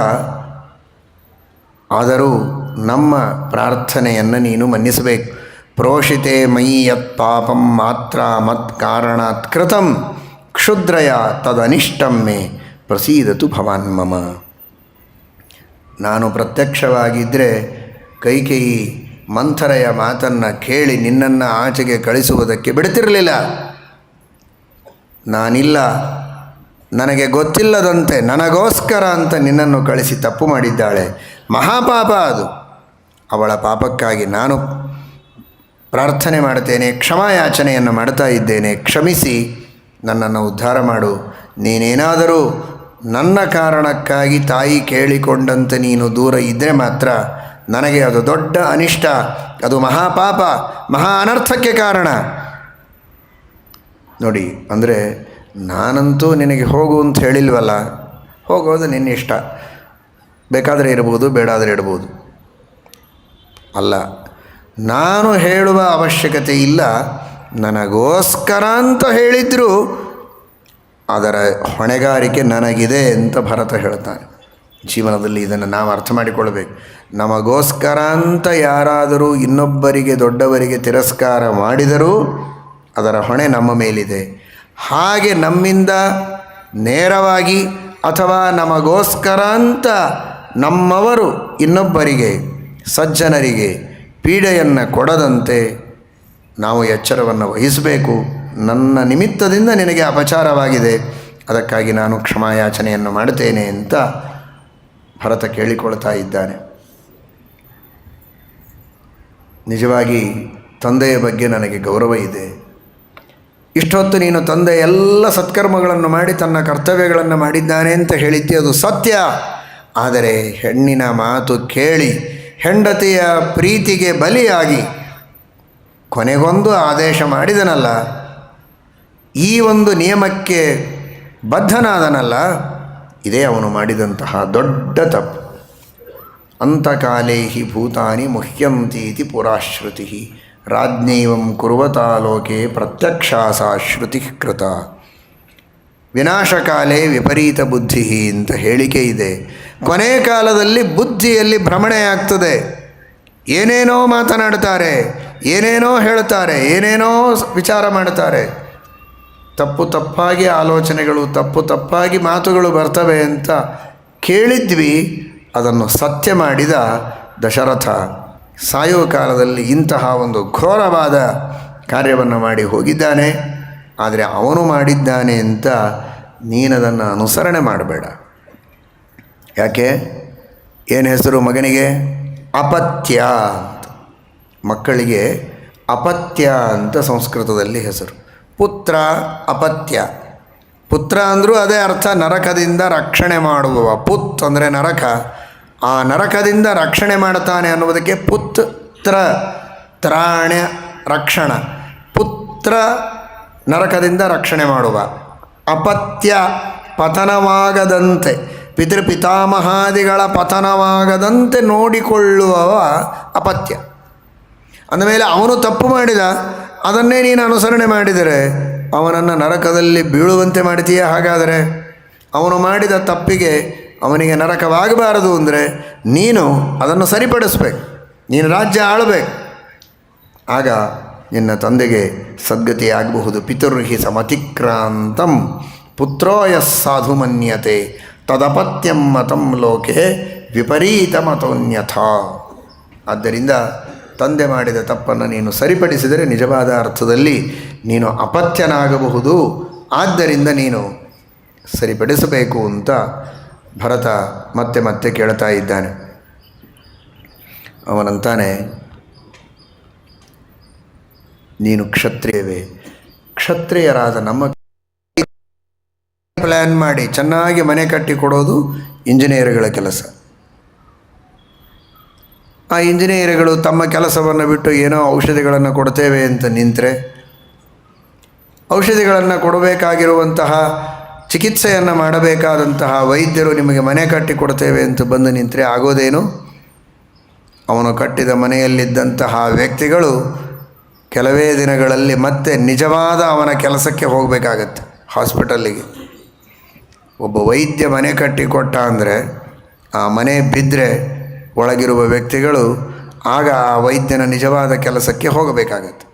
ಆದರೂ ನಮ್ಮ ಪ್ರಾರ್ಥನೆಯನ್ನು ನೀನು ಮನ್ನಿಸಬೇಕು. ಪ್ರೋಷಿತೆ ಮಯಿ ಯತ್ ಪಾಪಂ ಮಾತ್ರ ಮತ್ ಕಾರಣಾತ್ ಕೃತಂ ಕ್ಷುದ್ರಯ ತದನಿಷ್ಟಂ ಮೇ ಪ್ರಸೀದತು ಭವಾನ್ ಮಮ. ನಾನು ಪ್ರತ್ಯಕ್ಷವಾಗಿದ್ದರೆ ಕೈಕೇಯಿ ಮಂಥರೆಯ ಮಾತನ್ನು ಕೇಳಿ ನಿನ್ನನ್ನು ಆಚೆಗೆ ಕಳಿಸುವುದಕ್ಕೆ ಬಿಡುತ್ತಿರಲಿಲ್ಲ. ನಾನಿಲ್ಲ, ನನಗೆ ಗೊತ್ತಿಲ್ಲದಂತೆ ನನಗೋಸ್ಕರ ಅಂತ ನಿನ್ನನ್ನು ಕಳಿಸಿ ತಪ್ಪು ಮಾಡಿದ್ದಾಳೆ. ಮಹಾಪಾಪ ಅದು. ಅವಳ ಪಾಪಕ್ಕಾಗಿ ನಾನು ಪ್ರಾರ್ಥನೆ ಮಾಡ್ತೇನೆ, ಕ್ಷಮಾಯಾಚನೆಯನ್ನು ಮಾಡ್ತಾ ಇದ್ದೇನೆ. ಕ್ಷಮಿಸಿ ನನ್ನನ್ನು ಉದ್ಧಾರ ಮಾಡು. ನೀನೇನಾದರೂ ನನ್ನ ಕಾರಣಕ್ಕಾಗಿ ತಾಯಿ ಕೇಳಿಕೊಂಡಂತೆ ನೀನು ದೂರ ಇದ್ದರೆ ಮಾತ್ರ ನನಗೆ ಅದು ದೊಡ್ಡ ಅನಿಷ್ಟ, ಅದು ಮಹಾಪಾಪ, ಮಹಾ ಅನರ್ಥಕ್ಕೆ ಕಾರಣ. ನೋಡಿ, ಅಂದರೆ ನಾನಂತೂ ನಿನಗೆ ಹೋಗು ಅಂತ ಹೇಳಿಲ್ವಲ್ಲ, ಹೋಗೋದು ನಿನ್ನ ಇಷ್ಟ, ಬೇಕಾದರೆ ಇರ್ಬೋದು, ಬೇಡಾದರೆ ಇಡ್ಬೋದು. ಅಲ್ಲ, ನಾನು ಹೇಳುವ ಅವಶ್ಯಕತೆ ಇಲ್ಲ, ನನಗೋಸ್ಕರ ಅಂತ ಹೇಳಿದರೂ ಅದರ ಹೊಣೆಗಾರಿಕೆ ನನಗಿದೆ ಅಂತ ಭರತ ಹೇಳ್ತಾನೆ. ಜೀವನದಲ್ಲಿ ಇದನ್ನು ನಾವು ಅರ್ಥ ಮಾಡಿಕೊಳ್ಬೇಕು. ನಮಗೋಸ್ಕರ ಅಂತ ಯಾರಾದರೂ ಇನ್ನೊಬ್ಬರಿಗೆ, ದೊಡ್ಡವರಿಗೆ ತಿರಸ್ಕಾರ ಮಾಡಿದರೂ ಅದರ ಹೊಣೆ ನಮ್ಮ ಮೇಲಿದೆ. ಹಾಗೆ ನಮ್ಮಿಂದ ನೇರವಾಗಿ ಅಥವಾ ನಮಗೋಸ್ಕರ ಅಂತ ನಮ್ಮವರು ಇನ್ನೊಬ್ಬರಿಗೆ, ಸಜ್ಜನರಿಗೆ ಪೀಡೆಯನ್ನು ಕೊಡದಂತೆ ನಾವು ಎಚ್ಚರವನ್ನು ವಹಿಸಬೇಕು. ನನ್ನ ನಿಮಿತ್ತದಿಂದ ನಿನಗೆ ಅಪಚಾರವಾಗಿದೆ, ಅದಕ್ಕಾಗಿ ನಾನು ಕ್ಷಮಾಯಾಚನೆಯನ್ನು ಮಾಡುತ್ತೇನೆ ಅಂತ ಭರತ ಕೇಳಿಕೊಳ್ತಾ ಇದ್ದಾನೆ. ನಿಜವಾಗಿ ತಂದೆಯ ಬಗ್ಗೆ ನನಗೆ ಗೌರವ ಇದೆ. ಇಷ್ಟೊತ್ತು ನೀನು ತಂದೆ ಎಲ್ಲ ಸತ್ಕರ್ಮಗಳನ್ನು ಮಾಡಿ ತನ್ನ ಕರ್ತವ್ಯಗಳನ್ನು ಮಾಡಿದ್ದಾನೆ ಅಂತ ಹೇಳಿದ್ದೆ, ಅದು ಸತ್ಯ. ಆದರೆ ಹೆಣ್ಣಿನ ಮಾತು ಕೇಳಿ ಹೆಂಡತಿಯ ಪ್ರೀತಿಗೆ ಬಲಿಯಾಗಿ ಕೊನೆಗೊಂದು ಆದೇಶ ಮಾಡಿದನಲ್ಲ, ಈ ಒಂದು ನಿಯಮಕ್ಕೆ ಬದ್ಧನಾದನಲ್ಲ, ಇದೇ ಅವನು ಮಾಡಿದಂತಹ ದೊಡ್ಡ ತಪ್ಪು. ಅಂತಕಾಲೇ ಹಿ ಭೂತಾನಿ ಮುಹ್ಯಂತೀತಿ ಪುರಾಶ್ರುತಿ ರಾಜ್ಞೈವಂ ಕುರ್ವತಾ ಲೋಕೆ ಪ್ರತ್ಯಕ್ಷಾ ಸಾ ಶ್ರುತಿ ಕೃತ. ವಿನಾಶಕಾಲೇ ವಿಪರೀತ ಬುದ್ಧಿ ಅಂತ ಹೇಳಿಕೆ ಇದೆ. ಕೊನೆ ಕಾಲದಲ್ಲಿ ಬುದ್ಧಿಯಲ್ಲಿ ಭ್ರಮಣೆಯಾಗ್ತದೆ. ಏನೇನೋ ಮಾತನಾಡ್ತಾರೆ, ಏನೇನೋ ಹೇಳ್ತಾರೆ, ಏನೇನೋ ವಿಚಾರ ಮಾಡ್ತಾರೆ. ತಪ್ಪು ತಪ್ಪಾಗಿ ಆಲೋಚನೆಗಳು, ತಪ್ಪು ತಪ್ಪಾಗಿ ಮಾತುಗಳು ಬರ್ತವೆ ಅಂತ ಕೇಳಿದ್ವಿ. ಅದನ್ನು ಸತ್ಯ ಮಾಡಿದ ದಶರಥ ಸಾಯುವ ಕಾಲದಲ್ಲಿ ಇಂತಹ ಒಂದು ಘೋರವಾದ ಕಾರ್ಯವನ್ನು ಮಾಡಿ ಹೋಗಿದ್ದಾನೆ. ಆದರೆ ಅವನು ಮಾಡಿದ್ದಾನೆ ಅಂತ ನೀನದನ್ನು ಅನುಸರಣೆ ಮಾಡಬೇಡ. ಯಾಕೆ? ಏನು ಹೆಸರು ಮಗನಿಗೆ? ಅಪತ್ಯ ಅಂತ. ಮಕ್ಕಳಿಗೆ ಅಪತ್ಯ ಅಂತ ಸಂಸ್ಕೃತದಲ್ಲಿ ಹೆಸರು. ಪುತ್ರ ಅಪತ್ಯ. ಪುತ್ರ ಅಂದರೂ ಅದೇ ಅರ್ಥ, ನರಕದಿಂದ ರಕ್ಷಣೆ ಮಾಡುವವ. ಪುತ್ ಅಂದರೆ ನರಕ, ಆ ನರಕದಿಂದ ರಕ್ಷಣೆ ಮಾಡ್ತಾನೆ ಅನ್ನುವುದಕ್ಕೆ ಪುತ್ರ ತ್ರಾಣ್ಯ ರಕ್ಷಣ. ಪುತ್ರ ನರಕದಿಂದ ರಕ್ಷಣೆ ಮಾಡುವ. ಅಪತ್ಯ ಪತನವಾಗದಂತೆ, ಪಿತೃಪಿತಾಮಹಾದಿಗಳ ಪತನವಾಗದಂತೆ ನೋಡಿಕೊಳ್ಳುವವ ಅಪತ್ಯ. ಅಂದಮೇಲೆ ಅವನು ತಪ್ಪು ಮಾಡಿದ, ಅದನ್ನೇ ನೀನು ಅನುಸರಣೆ ಮಾಡಿದರೆ ಅವನನ್ನು ನರಕದಲ್ಲಿ ಬೀಳುವಂತೆ ಮಾಡ್ತೀಯ. ಹಾಗಾದರೆ ಅವನು ಮಾಡಿದ ತಪ್ಪಿಗೆ ಅವನಿಗೆ ನರಕವಾಗಬಾರದು ಅಂದರೆ ನೀನು ಅದನ್ನು ಸರಿಪಡಿಸ್ಬೇಕು, ನೀನು ರಾಜ್ಯ ಆಳಬೇಕು. ಆಗ ನಿನ್ನ ತಂದೆಗೆ ಸದ್ಗತಿ ಆಗಬಹುದು. ಪಿತುರ್ಹಿ ಸಮತಿಕ್ರಾಂತಂ ಪುತ್ರೋ ಯಃ ಸಾಧು ಮನ್ಯತೆ ತದಪತ್ಯಂ ಮತಂ ಲೋಕೆ ವಿಪರೀತ ಮತೋನ್ಯಥ. ಆದ್ದರಿಂದ ತಂದೆ ಮಾಡಿದ ತಪ್ಪನ್ನು ನೀನು ಸರಿಪಡಿಸಿದರೆ ನಿಜವಾದ ಅರ್ಥದಲ್ಲಿ ನೀನು ಅಪತ್ಯನಾಗಬಹುದು. ಆದ್ದರಿಂದ ನೀನು ಸರಿಪಡಿಸಬೇಕು ಅಂತ ಭರತ ಮತ್ತೆ ಮತ್ತೆ ಕೇಳ್ತಾ ಇದ್ದಾನೆ. ಅವನಂತಾನೆ, ನೀನು ಕ್ಷತ್ರಿಯವೇ, ಕ್ಷತ್ರಿಯರಾದ ನಮ್ಮ ಪ್ಲ್ಯಾನ್ ಮಾಡಿ ಚೆನ್ನಾಗಿ ಮನೆ ಕಟ್ಟಿ ಕೊಡೋದು ಇಂಜಿನಿಯರ್ಗಳ ಕೆಲಸ. ಆ ಇಂಜಿನಿಯರ್ಗಳು ತಮ್ಮ ಕೆಲಸವನ್ನು ಬಿಟ್ಟು ಏನೋ ಔಷಧಿಗಳನ್ನು ಕೊಡ್ತೇವೆ ಅಂತ ನಿಂತರೆ, ಔಷಧಿಗಳನ್ನು ಕೊಡಬೇಕಾಗಿರುವಂತಹ ಚಿಕಿತ್ಸೆಯನ್ನು ಮಾಡಬೇಕಾದಂತಹ ವೈದ್ಯರು ನಿಮಗೆ ಮನೆ ಕಟ್ಟಿ ಕೊಡ್ತೇವೆ ಅಂತ ಬಂದು ನಿಂತರೆ ಆಗೋದೇನು? ಅವನು ಕಟ್ಟಿದ ಮನೆಯಲ್ಲಿದ್ದಂತಹ ವ್ಯಕ್ತಿಗಳು ಕೆಲವೇ ದಿನಗಳಲ್ಲಿ ಮತ್ತೆ ನಿಜವಾದ ಅವನ ಕೆಲಸಕ್ಕೆ ಹೋಗಬೇಕಾಗತ್ತೆ, ಹಾಸ್ಪಿಟಲ್ಲಿಗೆ. ಒಬ್ಬ ವೈದ್ಯ ಮನೆ ಕಟ್ಟಿ ಕೊಟ್ಟ ಅಂದರೆ ಆ ಮನೆ ಬಿದ್ದರೆ ಒಳಗಿರುವ ವ್ಯಕ್ತಿಗಳು ಆಗ ಆ ವೈದ್ಯನ ನಿಜವಾದ ಕೆಲಸಕ್ಕೆ ಹೋಗಬೇಕಾಗತ್ತೆ.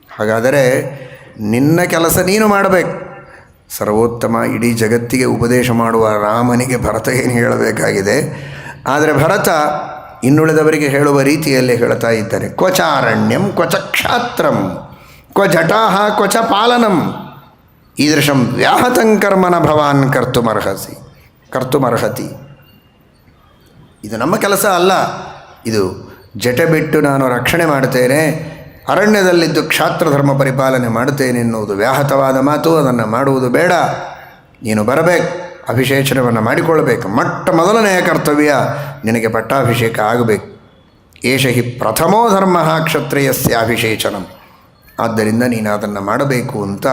ಹಾಗಾದರೆ ನಿನ್ನ ಕೆಲಸ ನೀನು ಮಾಡಬೇಕು. ಸರ್ವೋತ್ತಮ ಇಡೀ ಜಗತ್ತಿಗೆ ಉಪದೇಶ ಮಾಡುವ ರಾಮನಿಗೆ ಭರತ ಏನು ಹೇಳಬೇಕಾಗಿದೆ? ಆದರೆ ಭರತ ಇನ್ನುಳಿದವರಿಗೆ ಹೇಳುವ ರೀತಿಯಲ್ಲಿ ಹೇಳ್ತಾ ಇದ್ದಾನೆ. ಕ್ವಚಾರಣ್ಯಂ ಕ್ವಚ ಕ್ಷಾತ್ರಂ ಕ್ವ ಜಟಾಹ ಕ್ವಚ ಪಾಲನಂ ಈದೃಶಂ ವ್ಯಾಹತಂ ಕರ್ಮನ ಭವಾನ್ ಕರ್ತುಮರ್ಹತಿ. ಇದು ನಮ್ಮ ಕೆಲಸ ಅಲ್ಲ, ಇದು ಜಟೆ ಬಿಟ್ಟು ನಾನು ರಕ್ಷಣೆ ಮಾಡ್ತೇನೆ, ಅರಣ್ಯದಲ್ಲಿದ್ದು ಕ್ಷಾತ್ರ ಧರ್ಮ ಪರಿಪಾಲನೆ ಮಾಡುತ್ತೇನೆ ಎನ್ನುವುದು ವ್ಯಾಹತವಾದ ಮಾತು. ಅದನ್ನು ಮಾಡುವುದು ಬೇಡ. ನೀನು ಬರಬೇಕು, ಅಭಿಷೇಚನವನ್ನು ಮಾಡಿಕೊಳ್ಳಬೇಕು. ಮೊದಲನೆಯ ಕರ್ತವ್ಯ ನಿನಗೆ ಪಟ್ಟಾಭಿಷೇಕ ಆಗಬೇಕು. ಏಷ ಹಿ ಪ್ರಥಮೋ ಧರ್ಮ ಕ್ಷತ್ರಿಯಸ್ಯ ಅಭಿಷೇಚನಂ. ಆದ್ದರಿಂದ ನೀನು ಅದನ್ನು ಮಾಡಬೇಕು ಅಂತ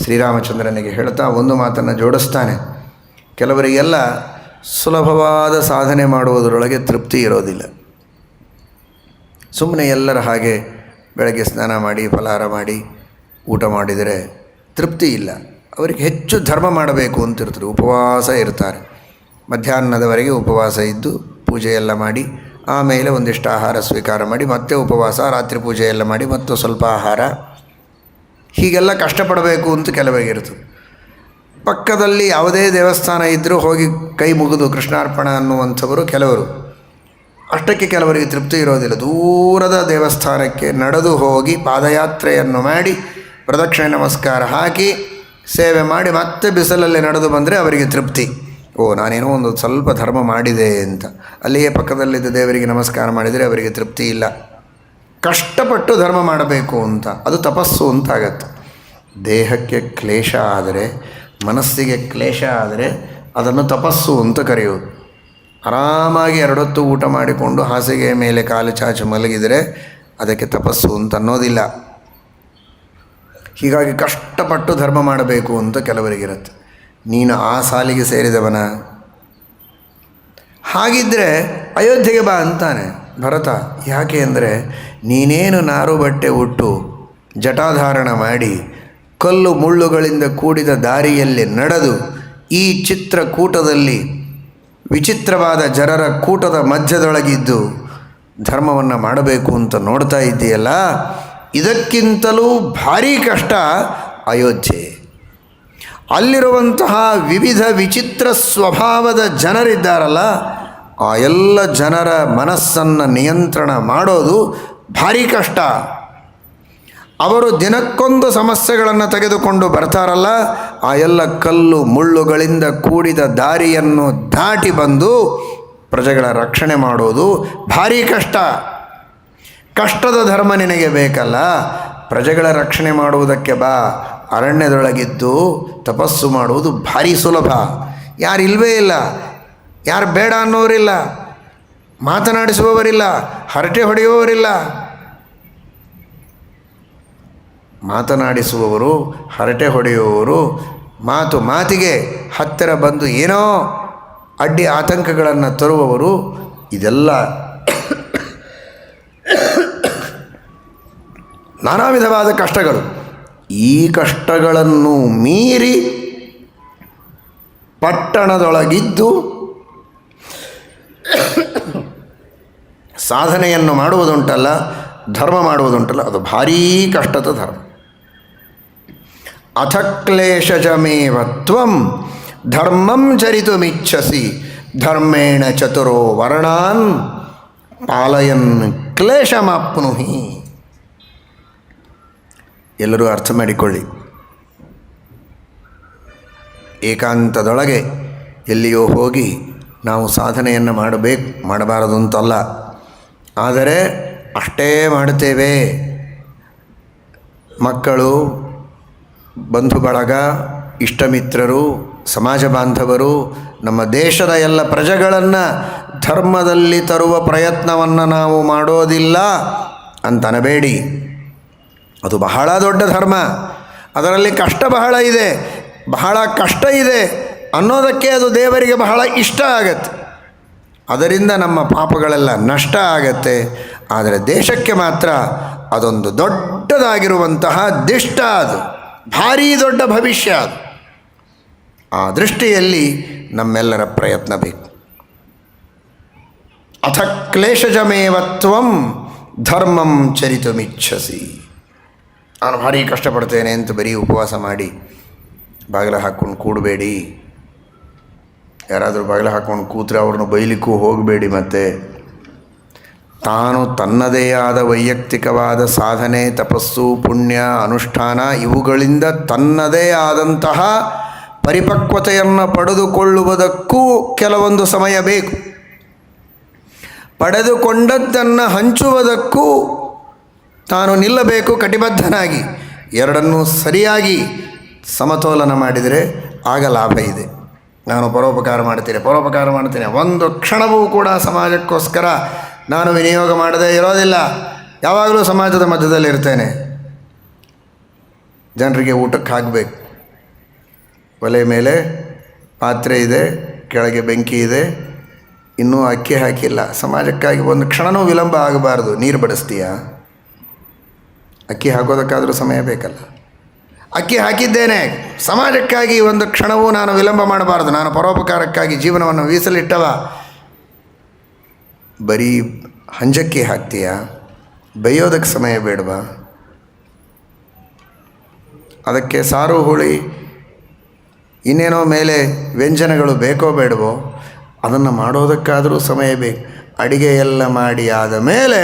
ಶ್ರೀರಾಮಚಂದ್ರನಿಗೆ ಹೇಳ್ತಾ ಒಂದು ಮಾತನ್ನು ಜೋಡಿಸ್ತಾನೆ. ಕೆಲವರಿಗೆಲ್ಲ ಸುಲಭವಾದ ಸಾಧನೆ ಮಾಡುವುದರೊಳಗೆ ತೃಪ್ತಿ ಇರೋದಿಲ್ಲ. ಸುಮ್ಮನೆ ಎಲ್ಲರ ಹಾಗೆ ಬೆಳಗ್ಗೆ ಸ್ನಾನ ಮಾಡಿ ಫಲಾಹಾರ ಮಾಡಿ ಊಟ ಮಾಡಿದರೆ ತೃಪ್ತಿ ಇಲ್ಲ. ಅವರಿಗೆ ಹೆಚ್ಚು ಧರ್ಮ ಮಾಡಬೇಕು ಅಂತಿರ್ತಾರೆ, ಉಪವಾಸ ಇರ್ತಾರೆ. ಮಧ್ಯಾಹ್ನದವರೆಗೆ ಉಪವಾಸ ಇದ್ದು ಪೂಜೆ ಎಲ್ಲ ಮಾಡಿ ಆಮೇಲೆ ಒಂದಿಷ್ಟು ಆಹಾರ ಸ್ವೀಕಾರ ಮಾಡಿ ಮತ್ತೆ ಉಪವಾಸ, ರಾತ್ರಿ ಪೂಜೆ ಎಲ್ಲ ಮಾಡಿ ಮತ್ತು ಸ್ವಲ್ಪ ಆಹಾರ, ಹೀಗೆಲ್ಲ ಕಷ್ಟಪಡಬೇಕು ಅಂತ ಕೆಲವರಿಗೆ ಇರ್ತದೆ. ಪಕ್ಕದಲ್ಲಿ ಯಾವುದೇ ದೇವಸ್ಥಾನ ಇದ್ದರೂ ಹೋಗಿ ಕೈ ಮುಗಿದು ಕೃಷ್ಣಾರ್ಪಣ ಅನ್ನುವಂಥವರು ಕೆಲವರು. ಅಷ್ಟಕ್ಕೆ ಕೆಲವರಿಗೆ ತೃಪ್ತಿ ಇರೋದಿಲ್ಲ. ದೂರದ ದೇವಸ್ಥಾನಕ್ಕೆ ನಡೆದು ಹೋಗಿ ಪಾದಯಾತ್ರೆಯನ್ನು ಮಾಡಿ ಪ್ರದಕ್ಷಿಣೆ ನಮಸ್ಕಾರ ಹಾಕಿ ಸೇವೆ ಮಾಡಿ ಮತ್ತೆ ಬಿಸಿಲಲ್ಲಿ ನಡೆದು ಬಂದರೆ ಅವರಿಗೆ ತೃಪ್ತಿ. ನಾನೇನೋ ಒಂದು ಸ್ವಲ್ಪ ಧರ್ಮ ಮಾಡಿದೆ ಅಂತ ಅಲ್ಲಿಯೇ ಪಕ್ಕದಲ್ಲಿದ್ದ ದೇವರಿಗೆ ನಮಸ್ಕಾರ ಮಾಡಿದರೆ ಅವರಿಗೆ ತೃಪ್ತಿ ಇಲ್ಲ. ಕಷ್ಟಪಟ್ಟು ಧರ್ಮ ಮಾಡಬೇಕು ಅಂತ, ಅದು ತಪಸ್ಸು ಅಂತಾಗತ್ತೆ. ದೇಹಕ್ಕೆ ಕ್ಲೇಶ ಆದರೆ, ಮನಸ್ಸಿಗೆ ಕ್ಲೇಶ ಆದರೆ ಅದನ್ನು ತಪಸ್ಸು ಅಂತ ಕರೆಯುವುದು. ಆರಾಮಾಗಿ ಎರಡೊತ್ತು ಊಟ ಮಾಡಿಕೊಂಡು ಹಾಸಿಗೆಯ ಮೇಲೆ ಕಾಲು ಚಾಚಿ ಮಲಗಿದರೆ ಅದಕ್ಕೆ ತಪಸ್ಸು ಅಂತ ಅನ್ನೋದಿಲ್ಲ. ಹೀಗಾಗಿ ಕಷ್ಟಪಟ್ಟು ಧರ್ಮ ಮಾಡಬೇಕು ಅಂತ ಕೆಲವರಿಗಿರುತ್ತೆ. ನೀನು ಆ ಸಾಲಿಗೆ ಸೇರಿದವನ? ಹಾಗಿದ್ದರೆ ಅಯೋಧ್ಯೆಗೆ ಬಾ ಅಂತಾನೆ ಭರತ. ಯಾಕೆ ಅಂದರೆ ನೀನೇನು ನಾರು ಬಟ್ಟೆ ಉಟ್ಟು ಜಟಾಧಾರಣ ಮಾಡಿ ಕಲ್ಲು ಮುಳ್ಳುಗಳಿಂದ ಕೂಡಿದ ದಾರಿಯಲ್ಲಿ ನಡೆದು ಈ ಚಿತ್ರಕೂಟದಲ್ಲಿ ವಿಚಿತ್ರವಾದ ಜನರ ಕೂಟದ ಮಧ್ಯದೊಳಗಿದ್ದು ಧರ್ಮವನ್ನು ಮಾಡಬೇಕು ಅಂತ ನೋಡ್ತಾ ಇದ್ದೀಯಲ್ಲ, ಇದಕ್ಕಿಂತಲೂ ಭಾರೀ ಕಷ್ಟ ಅಯೋಧ್ಯೆ. ಅಲ್ಲಿರುವಂತಹ ವಿವಿಧ ವಿಚಿತ್ರ ಸ್ವಭಾವದ ಜನರಿದ್ದಾರಲ್ಲ, ಆ ಎಲ್ಲ ಜನರ ಮನಸ್ಸನ್ನು ನಿಯಂತ್ರಣ ಮಾಡೋದು ಭಾರೀ ಕಷ್ಟ. ಅವರು ದಿನಕ್ಕೊಂದು ಸಮಸ್ಯೆಗಳನ್ನು ತೆಗೆದುಕೊಂಡು ಬರ್ತಾರಲ್ಲ, ಆ ಎಲ್ಲ ಕಲ್ಲು ಮುಳ್ಳುಗಳಿಂದ ಕೂಡಿದ ದಾರಿಯನ್ನು ದಾಟಿ ಬಂದು ಪ್ರಜೆಗಳ ರಕ್ಷಣೆ ಮಾಡೋದು ಭಾರೀ ಕಷ್ಟ. ಕಷ್ಟದ ಧರ್ಮ ನಿನಗೆ ಬೇಕಲ್ಲ, ಪ್ರಜೆಗಳ ರಕ್ಷಣೆ ಮಾಡುವುದಕ್ಕೆ ಬಾ. ಅರಣ್ಯದೊಳಗಿದ್ದು ತಪಸ್ಸು ಮಾಡುವುದು ಭಾರಿ ಸುಲಭ. ಯಾರು ಇಲ್ಲವೇ ಇಲ್ಲ, ಯಾರು ಬೇಡ ಅನ್ನೋರಿಲ್ಲ, ಮಾತನಾಡಿಸುವವರಿಲ್ಲ, ಹರಟೆ ಹೊಡೆಯುವವರಿಲ್ಲ. ಮಾತನಾಡಿಸುವವರು, ಹರಟೆ ಹೊಡೆಯುವವರು, ಮಾತಿಗೆ ಹತ್ತಿರ ಬಂದು ಏನೋ ಅಡ್ಡಿ ಆತಂಕಗಳನ್ನು ತರುವವರು, ಇದೆಲ್ಲ ನಾನಾ ವಿಧವಾದ ಕಷ್ಟಗಳು. ಈ ಕಷ್ಟಗಳನ್ನು ಮೀರಿ ಪಟ್ಟಣದೊಳಗಿದ್ದು ಸಾಧನೆಯನ್ನು ಮಾಡುವುದುಂಟಲ್ಲ, ಧರ್ಮ ಮಾಡುವುದುಂಟಲ್ಲ, ಅದು ಭಾರೀ ಕಷ್ಟದ ಧರ್ಮ. ಅಥ ಕ್ಲೇಶಜಮೇವ ತ್ವಂ ಧರ್ಮಂ ಚರಿತುಮಿಚ್ಛಸಿ ಧರ್ಮೇಣ ಚತುರೋ ವರ್ಣಾನ್ ಪಾಲಯನ್ ಕ್ಲೇಶಮಾಪ್ನುಹಿ. ಎಲ್ಲರೂ ಅರ್ಥ ಮಾಡಿಕೊಳ್ಳಿ. ಏಕಾಂತದೊಳಗೆ ಎಲ್ಲಿಯೋ ಹೋಗಿ ನಾವು ಸಾಧನೆಯನ್ನು ಮಾಡಬಾರದು ಅಂತಲ್ಲ, ಆದರೆ ಅಷ್ಟೇ ಮಾಡುತ್ತೇವೆ. ಮಕ್ಕಳು, ಬಂಧು ಬಳಗ, ಇಷ್ಟಮಿತ್ರರು, ಸಮಾಜ ಬಾಂಧವರು, ನಮ್ಮ ದೇಶದ ಎಲ್ಲ ಪ್ರಜೆಗಳನ್ನು ಧರ್ಮದಲ್ಲಿ ತರುವ ಪ್ರಯತ್ನವನ್ನು ನಾವು ಮಾಡೋದಿಲ್ಲ ಅಂತನಬೇಡಿ. ಅದು ಬಹಳ ದೊಡ್ಡ ಧರ್ಮ, ಅದರಲ್ಲಿ ಕಷ್ಟ ಬಹಳ ಇದೆ, ಬಹಳ ಕಷ್ಟ ಇದೆ ಅನ್ನೋದಕ್ಕೆ ಅದು ದೇವರಿಗೆ ಬಹಳ ಇಷ್ಟ ಆಗತ್ತೆ. ಅದರಿಂದ ನಮ್ಮ ಪಾಪಗಳೆಲ್ಲ ನಷ್ಟ ಆಗತ್ತೆ. ಆದರೆ ದೇಶಕ್ಕೆ ಮಾತ್ರ ಅದೊಂದು ದೊಡ್ಡದಾಗಿರುವಂತಹ ದಿಷ್ಟ, ಅದು ಭಾರೀ ದೊಡ್ಡ ಭವಿಷ್ಯ. ಅದು ಆ ದೃಷ್ಟಿಯಲ್ಲಿ ನಮ್ಮೆಲ್ಲರ ಪ್ರಯತ್ನ ಬೇಕು. ಅಥ ಕ್ಲೇಶಜಮೇವ ತ್ವಂ ಧರ್ಮಂ ಚರಿತುಮಿಚ್ಛಸಿ. ನಾನು ಭಾರೀ ಕಷ್ಟಪಡ್ತೇನೆ ಅಂತ ಬರೀ ಉಪವಾಸ ಮಾಡಿ ಬಾಗಿಲ ಹಾಕ್ಕೊಂಡು ಕೂಡಬೇಡಿ. ಯಾರಾದರೂ ಬಾಗಿಲ ಹಾಕ್ಕೊಂಡು ಕೂತ್ರೆ ಅವ್ರನ್ನ ಬೈಲಿಕ್ಕೂ ಹೋಗಬೇಡಿ. ಮತ್ತು ತಾನು ತನ್ನದೇ ಆದ ವೈಯಕ್ತಿಕವಾದ ಸಾಧನೆ, ತಪಸ್ಸು, ಪುಣ್ಯ, ಅನುಷ್ಠಾನ ಇವುಗಳಿಂದ ತನ್ನದೇ ಆದಂತಹ ಪರಿಪಕ್ವತೆಯನ್ನು ಪಡೆದುಕೊಳ್ಳುವುದಕ್ಕೂ ಕೆಲವೊಂದು ಸಮಯ ಬೇಕು. ಪಡೆದುಕೊಂಡದ್ದನ್ನು ಹಂಚುವುದಕ್ಕೂ ತಾನು ನಿಲ್ಲಬೇಕು ಕಟಿಬದ್ಧನಾಗಿ. ಎರಡನ್ನೂ ಸರಿಯಾಗಿ ಸಮತೋಲನ ಮಾಡಿದರೆ ಆಗ ಲಾಭ ಇದೆ. ನಾನು ಪರೋಪಕಾರ ಮಾಡ್ತೇನೆ, ಒಂದು ಕ್ಷಣವೂ ಕೂಡ ಸಮಾಜಕ್ಕೋಸ್ಕರ ನಾನು ವಿನಿಯೋಗ ಮಾಡದೇ ಇರೋದಿಲ್ಲ. ಯಾವಾಗಲೂ ಸಮಾಜದ ಮಧ್ಯದಲ್ಲಿರ್ತೇನೆ. ಜನರಿಗೆ ಊಟಕ್ಕೆ ಹಾಕಬೇಕು. ಒಲೆ ಮೇಲೆ ಪಾತ್ರೆ ಇದೆ, ಕೆಳಗೆ ಬೆಂಕಿ ಇದೆ, ಇನ್ನೂ ಅಕ್ಕಿ ಹಾಕಿಲ್ಲ. ಸಮಾಜಕ್ಕಾಗಿ ಒಂದು ಕ್ಷಣವೂ ವಿಳಂಬ ಆಗಬಾರ್ದು. ನೀರು ಬಡಿಸ್ತೀಯಾ? ಅಕ್ಕಿ ಹಾಕೋದಕ್ಕಾದರೂ ಸಮಯ ಬೇಕಲ್ಲ. ಅಕ್ಕಿ ಹಾಕಿದ್ದೇನೆ, ಸಮಾಜಕ್ಕಾಗಿ ಒಂದು ಕ್ಷಣವೂ ನಾನು ವಿಳಂಬ ಮಾಡಬಾರ್ದು. ನಾನು ಪರೋಪಕಾರಕ್ಕಾಗಿ ಜೀವನವನ್ನು ಮೀಸಲಿಟ್ಟವ. ಬರೀ ಹಂಜಕ್ಕಿ ಹಾಕ್ತೀಯಾ? ಬೈಯೋದಕ್ಕೆ ಸಮಯ ಬೇಡವಾ? ಅದಕ್ಕೆ ಸಾರು ಹುಳಿ ಇನ್ನೇನೋ ಮೇಲೆ ವ್ಯಂಜನಗಳು ಬೇಕೋ ಬೇಡವೋ, ಅದನ್ನು ಮಾಡೋದಕ್ಕಾದರೂ ಸಮಯ ಬೇಕು. ಅಡಿಗೆ ಎಲ್ಲ ಮಾಡಿ ಆದ ಮೇಲೆ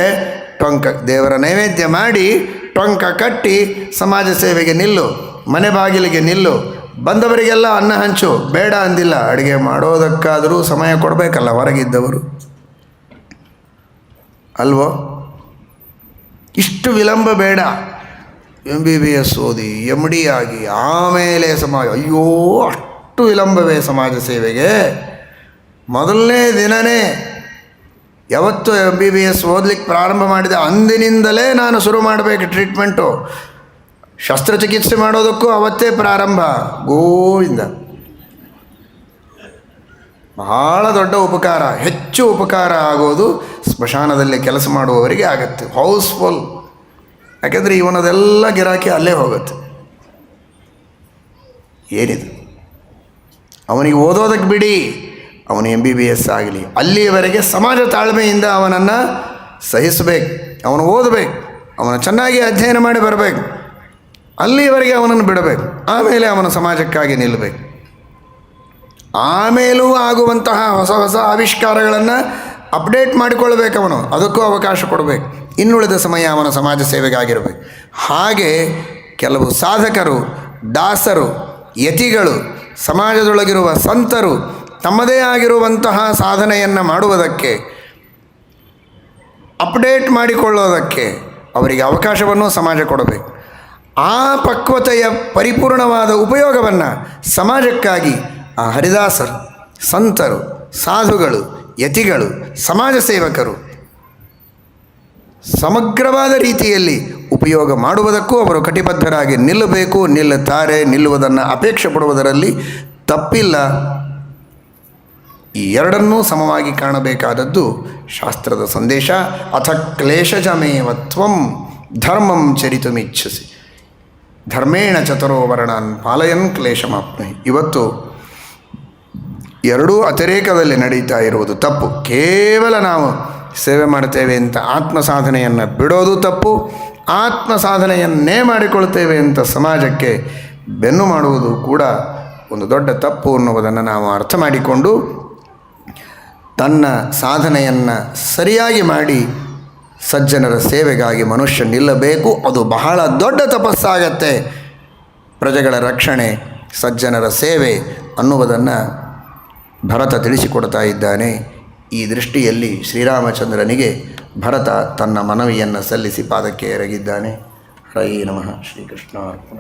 ದೇವರ ನೈವೇದ್ಯ ಮಾಡಿ ಟೊಂಕ ಕಟ್ಟಿ ಸಮಾಜ ಸೇವೆಗೆ ನಿಲ್ಲು, ಮನೆ ಬಾಗಿಲಿಗೆ ನಿಲ್ಲು, ಬಂದವರಿಗೆಲ್ಲ ಅನ್ನ ಹಂಚು, ಬೇಡ ಅಂದಿಲ್ಲ. ಅಡುಗೆ ಮಾಡೋದಕ್ಕಾದರೂ ಸಮಯ ಕೊಡಬೇಕಲ್ಲ ಹೊರಗಿದ್ದವರು, ಅಲ್ವೋ? ಇಷ್ಟು ವಿಳಂಬ ಬೇಡ. MBBS ಓದಿ MD ಆಗಿ ಆಮೇಲೆ ಸಮಾಜ, ಅಯ್ಯೋ ಅಷ್ಟು ವಿಳಂಬವೇ ಸಮಾಜ ಸೇವೆಗೆ? ಮೊದಲನೇ ದಿನವೇ ಯಾವತ್ತು MBBS ಓದಲಿಕ್ಕೆ ಪ್ರಾರಂಭ ಮಾಡಿದೆ ಅಂದಿನಿಂದಲೇ ನಾನು ಶುರು ಮಾಡಬೇಕು ಟ್ರೀಟ್ಮೆಂಟು. ಶಸ್ತ್ರಚಿಕಿತ್ಸೆ ಮಾಡೋದಕ್ಕೂ ಅವತ್ತೇ ಪ್ರಾರಂಭ. ಗೋವಿಂದ, ಬಹಳ ದೊಡ್ಡ ಉಪಕಾರ. ಹೆಚ್ಚು ಉಪಕಾರ ಆಗೋದು ಸ್ಮಶಾನದಲ್ಲಿ ಕೆಲಸ ಮಾಡುವವರಿಗೆ ಆಗತ್ತೆ, ಹೌಸ್ಫುಲ್. ಯಾಕೆಂದರೆ ಇವನದೆಲ್ಲ ಗಿರಾಕಿ ಅಲ್ಲೇ ಹೋಗುತ್ತೆ. ಏನಿದು, ಅವನಿಗೆ ಓದೋದಕ್ಕೆ ಬಿಡಿ, ಅವನು MBBS ಆಗಲಿ, ಅಲ್ಲಿಯವರೆಗೆ ಸಮಾಜ ತಾಳ್ಮೆಯಿಂದ ಅವನನ್ನು ಸಹಿಸಬೇಕು. ಅವನು ಓದಬೇಕು, ಅವನು ಚೆನ್ನಾಗಿ ಅಧ್ಯಯನ ಮಾಡಿ ಬರಬೇಕು. ಅಲ್ಲಿಯವರೆಗೆ ಅವನನ್ನು ಬಿಡಬೇಕು. ಆಮೇಲೆ ಅವನ ಸಮಾಜಕ್ಕಾಗಿ ನಿಲ್ಲಬೇಕು. ಆಮೇಲೂ ಆಗುವಂತಹ ಹೊಸ ಹೊಸ ಆವಿಷ್ಕಾರಗಳನ್ನು ಅಪ್ಡೇಟ್ ಮಾಡಿಕೊಳ್ಬೇಕು ಅವನು, ಅದಕ್ಕೂ ಅವಕಾಶ ಕೊಡಬೇಕು. ಇನ್ನುಳಿದ ಸಮಯ ಅವನ ಸಮಾಜ ಸೇವೆಗಾಗಿರಬೇಕು. ಹಾಗೆ ಕೆಲವು ಸಾಧಕರು, ದಾಸರು, ಯತಿಗಳು, ಸಮಾಜದೊಳಗಿರುವ ಸಂತರು ತಮ್ಮದೇ ಆಗಿರುವಂತಹ ಸಾಧನೆಯನ್ನು ಮಾಡುವುದಕ್ಕೆ, ಅಪ್ಡೇಟ್ ಮಾಡಿಕೊಳ್ಳೋದಕ್ಕೆ ಅವರಿಗೆ ಅವಕಾಶವನ್ನು ಸಮಾಜ ಕೊಡಬೇಕು. ಆ ಪಕ್ವತೆಯ ಪರಿಪೂರ್ಣವಾದ ಉಪಯೋಗವನ್ನು ಸಮಾಜಕ್ಕಾಗಿ ಆ ಹರಿದಾಸರು, ಸಂತರು, ಸಾಧುಗಳು, ಯತಿಗಳು, ಸಮಾಜ ಸೇವಕರು ಸಮಗ್ರವಾದ ರೀತಿಯಲ್ಲಿ ಉಪಯೋಗ ಮಾಡುವುದಕ್ಕೂ ಅವರು ಕಟಿಬದ್ಧರಾಗಿ ನಿಲ್ಲಬೇಕು. ನಿಲ್ಲುತ್ತಾರೆ. ನಿಲ್ಲುವುದನ್ನು ಅಪೇಕ್ಷೆ ಪಡುವುದರಲ್ಲಿ ತಪ್ಪಿಲ್ಲ. ಈ ಎರಡನ್ನೂ ಸಮವಾಗಿ ಕಾಣಬೇಕಾದದ್ದು ಶಾಸ್ತ್ರದ ಸಂದೇಶ. ಅಥ ಕ್ಲೇಶಜಮೇವ ತ್ವಂ ಧರ್ಮಂ ಚರಿತುಮಿಚ್ಛಸಿ ಧರ್ಮೇಣ ಚತುರೋ ವರ್ಣಾನ್ ಪಾಲಯನ್ ಕ್ಲೇಶಮಾಪ್ನುಹಿ. ಇವತ್ತು ಎರಡೂ ಅತಿರೇಕದಲ್ಲಿ ನಡೀತಾ ಇರುವುದು ತಪ್ಪು. ಕೇವಲ ನಾವು ಸೇವೆ ಮಾಡ್ತೇವೆ ಅಂತ ಆತ್ಮ ಸಾಧನೆಯನ್ನು ಬಿಡೋದು ತಪ್ಪು. ಆತ್ಮ ಸಾಧನೆಯನ್ನೇ ಮಾಡಿಕೊಳ್ತೇವೆ ಅಂತ ಸಮಾಜಕ್ಕೆ ಬೆನ್ನು ಮಾಡುವುದು ಕೂಡ ಒಂದು ದೊಡ್ಡ ತಪ್ಪು ಅನ್ನುವುದನ್ನು ನಾವು ಅರ್ಥ ಮಾಡಿಕೊಂಡು ತನ್ನ ಸಾಧನೆಯನ್ನು ಸರಿಯಾಗಿ ಮಾಡಿ ಸಜ್ಜನರ ಸೇವೆಗಾಗಿ ಮನುಷ್ಯ ನಿಲ್ಲಬೇಕು. ಅದು ಬಹಳ ದೊಡ್ಡ ತಪಸ್ಸಾಗತ್ತೆ. ಪ್ರಜೆಗಳ ರಕ್ಷಣೆ, ಸಜ್ಜನರ ಸೇವೆ ಅನ್ನುವುದನ್ನು ಭರತ ತಿಳಿಸಿಕೊಡ್ತಾ ಇದ್ದಾನೆ. ಈ ದೃಷ್ಟಿಯಲ್ಲಿ ಶ್ರೀರಾಮಚಂದ್ರನಿಗೆ ಭರತ ತನ್ನ ಮನವಿಯನ್ನು ಸಲ್ಲಿಸಿ ಪಾದಕ್ಕೆ ಎರಗಿದ್ದಾನೆ. ಹರೇ ನಮಃ. ಶ್ರೀಕೃಷ್ಣ ಅರ್ಪಣ.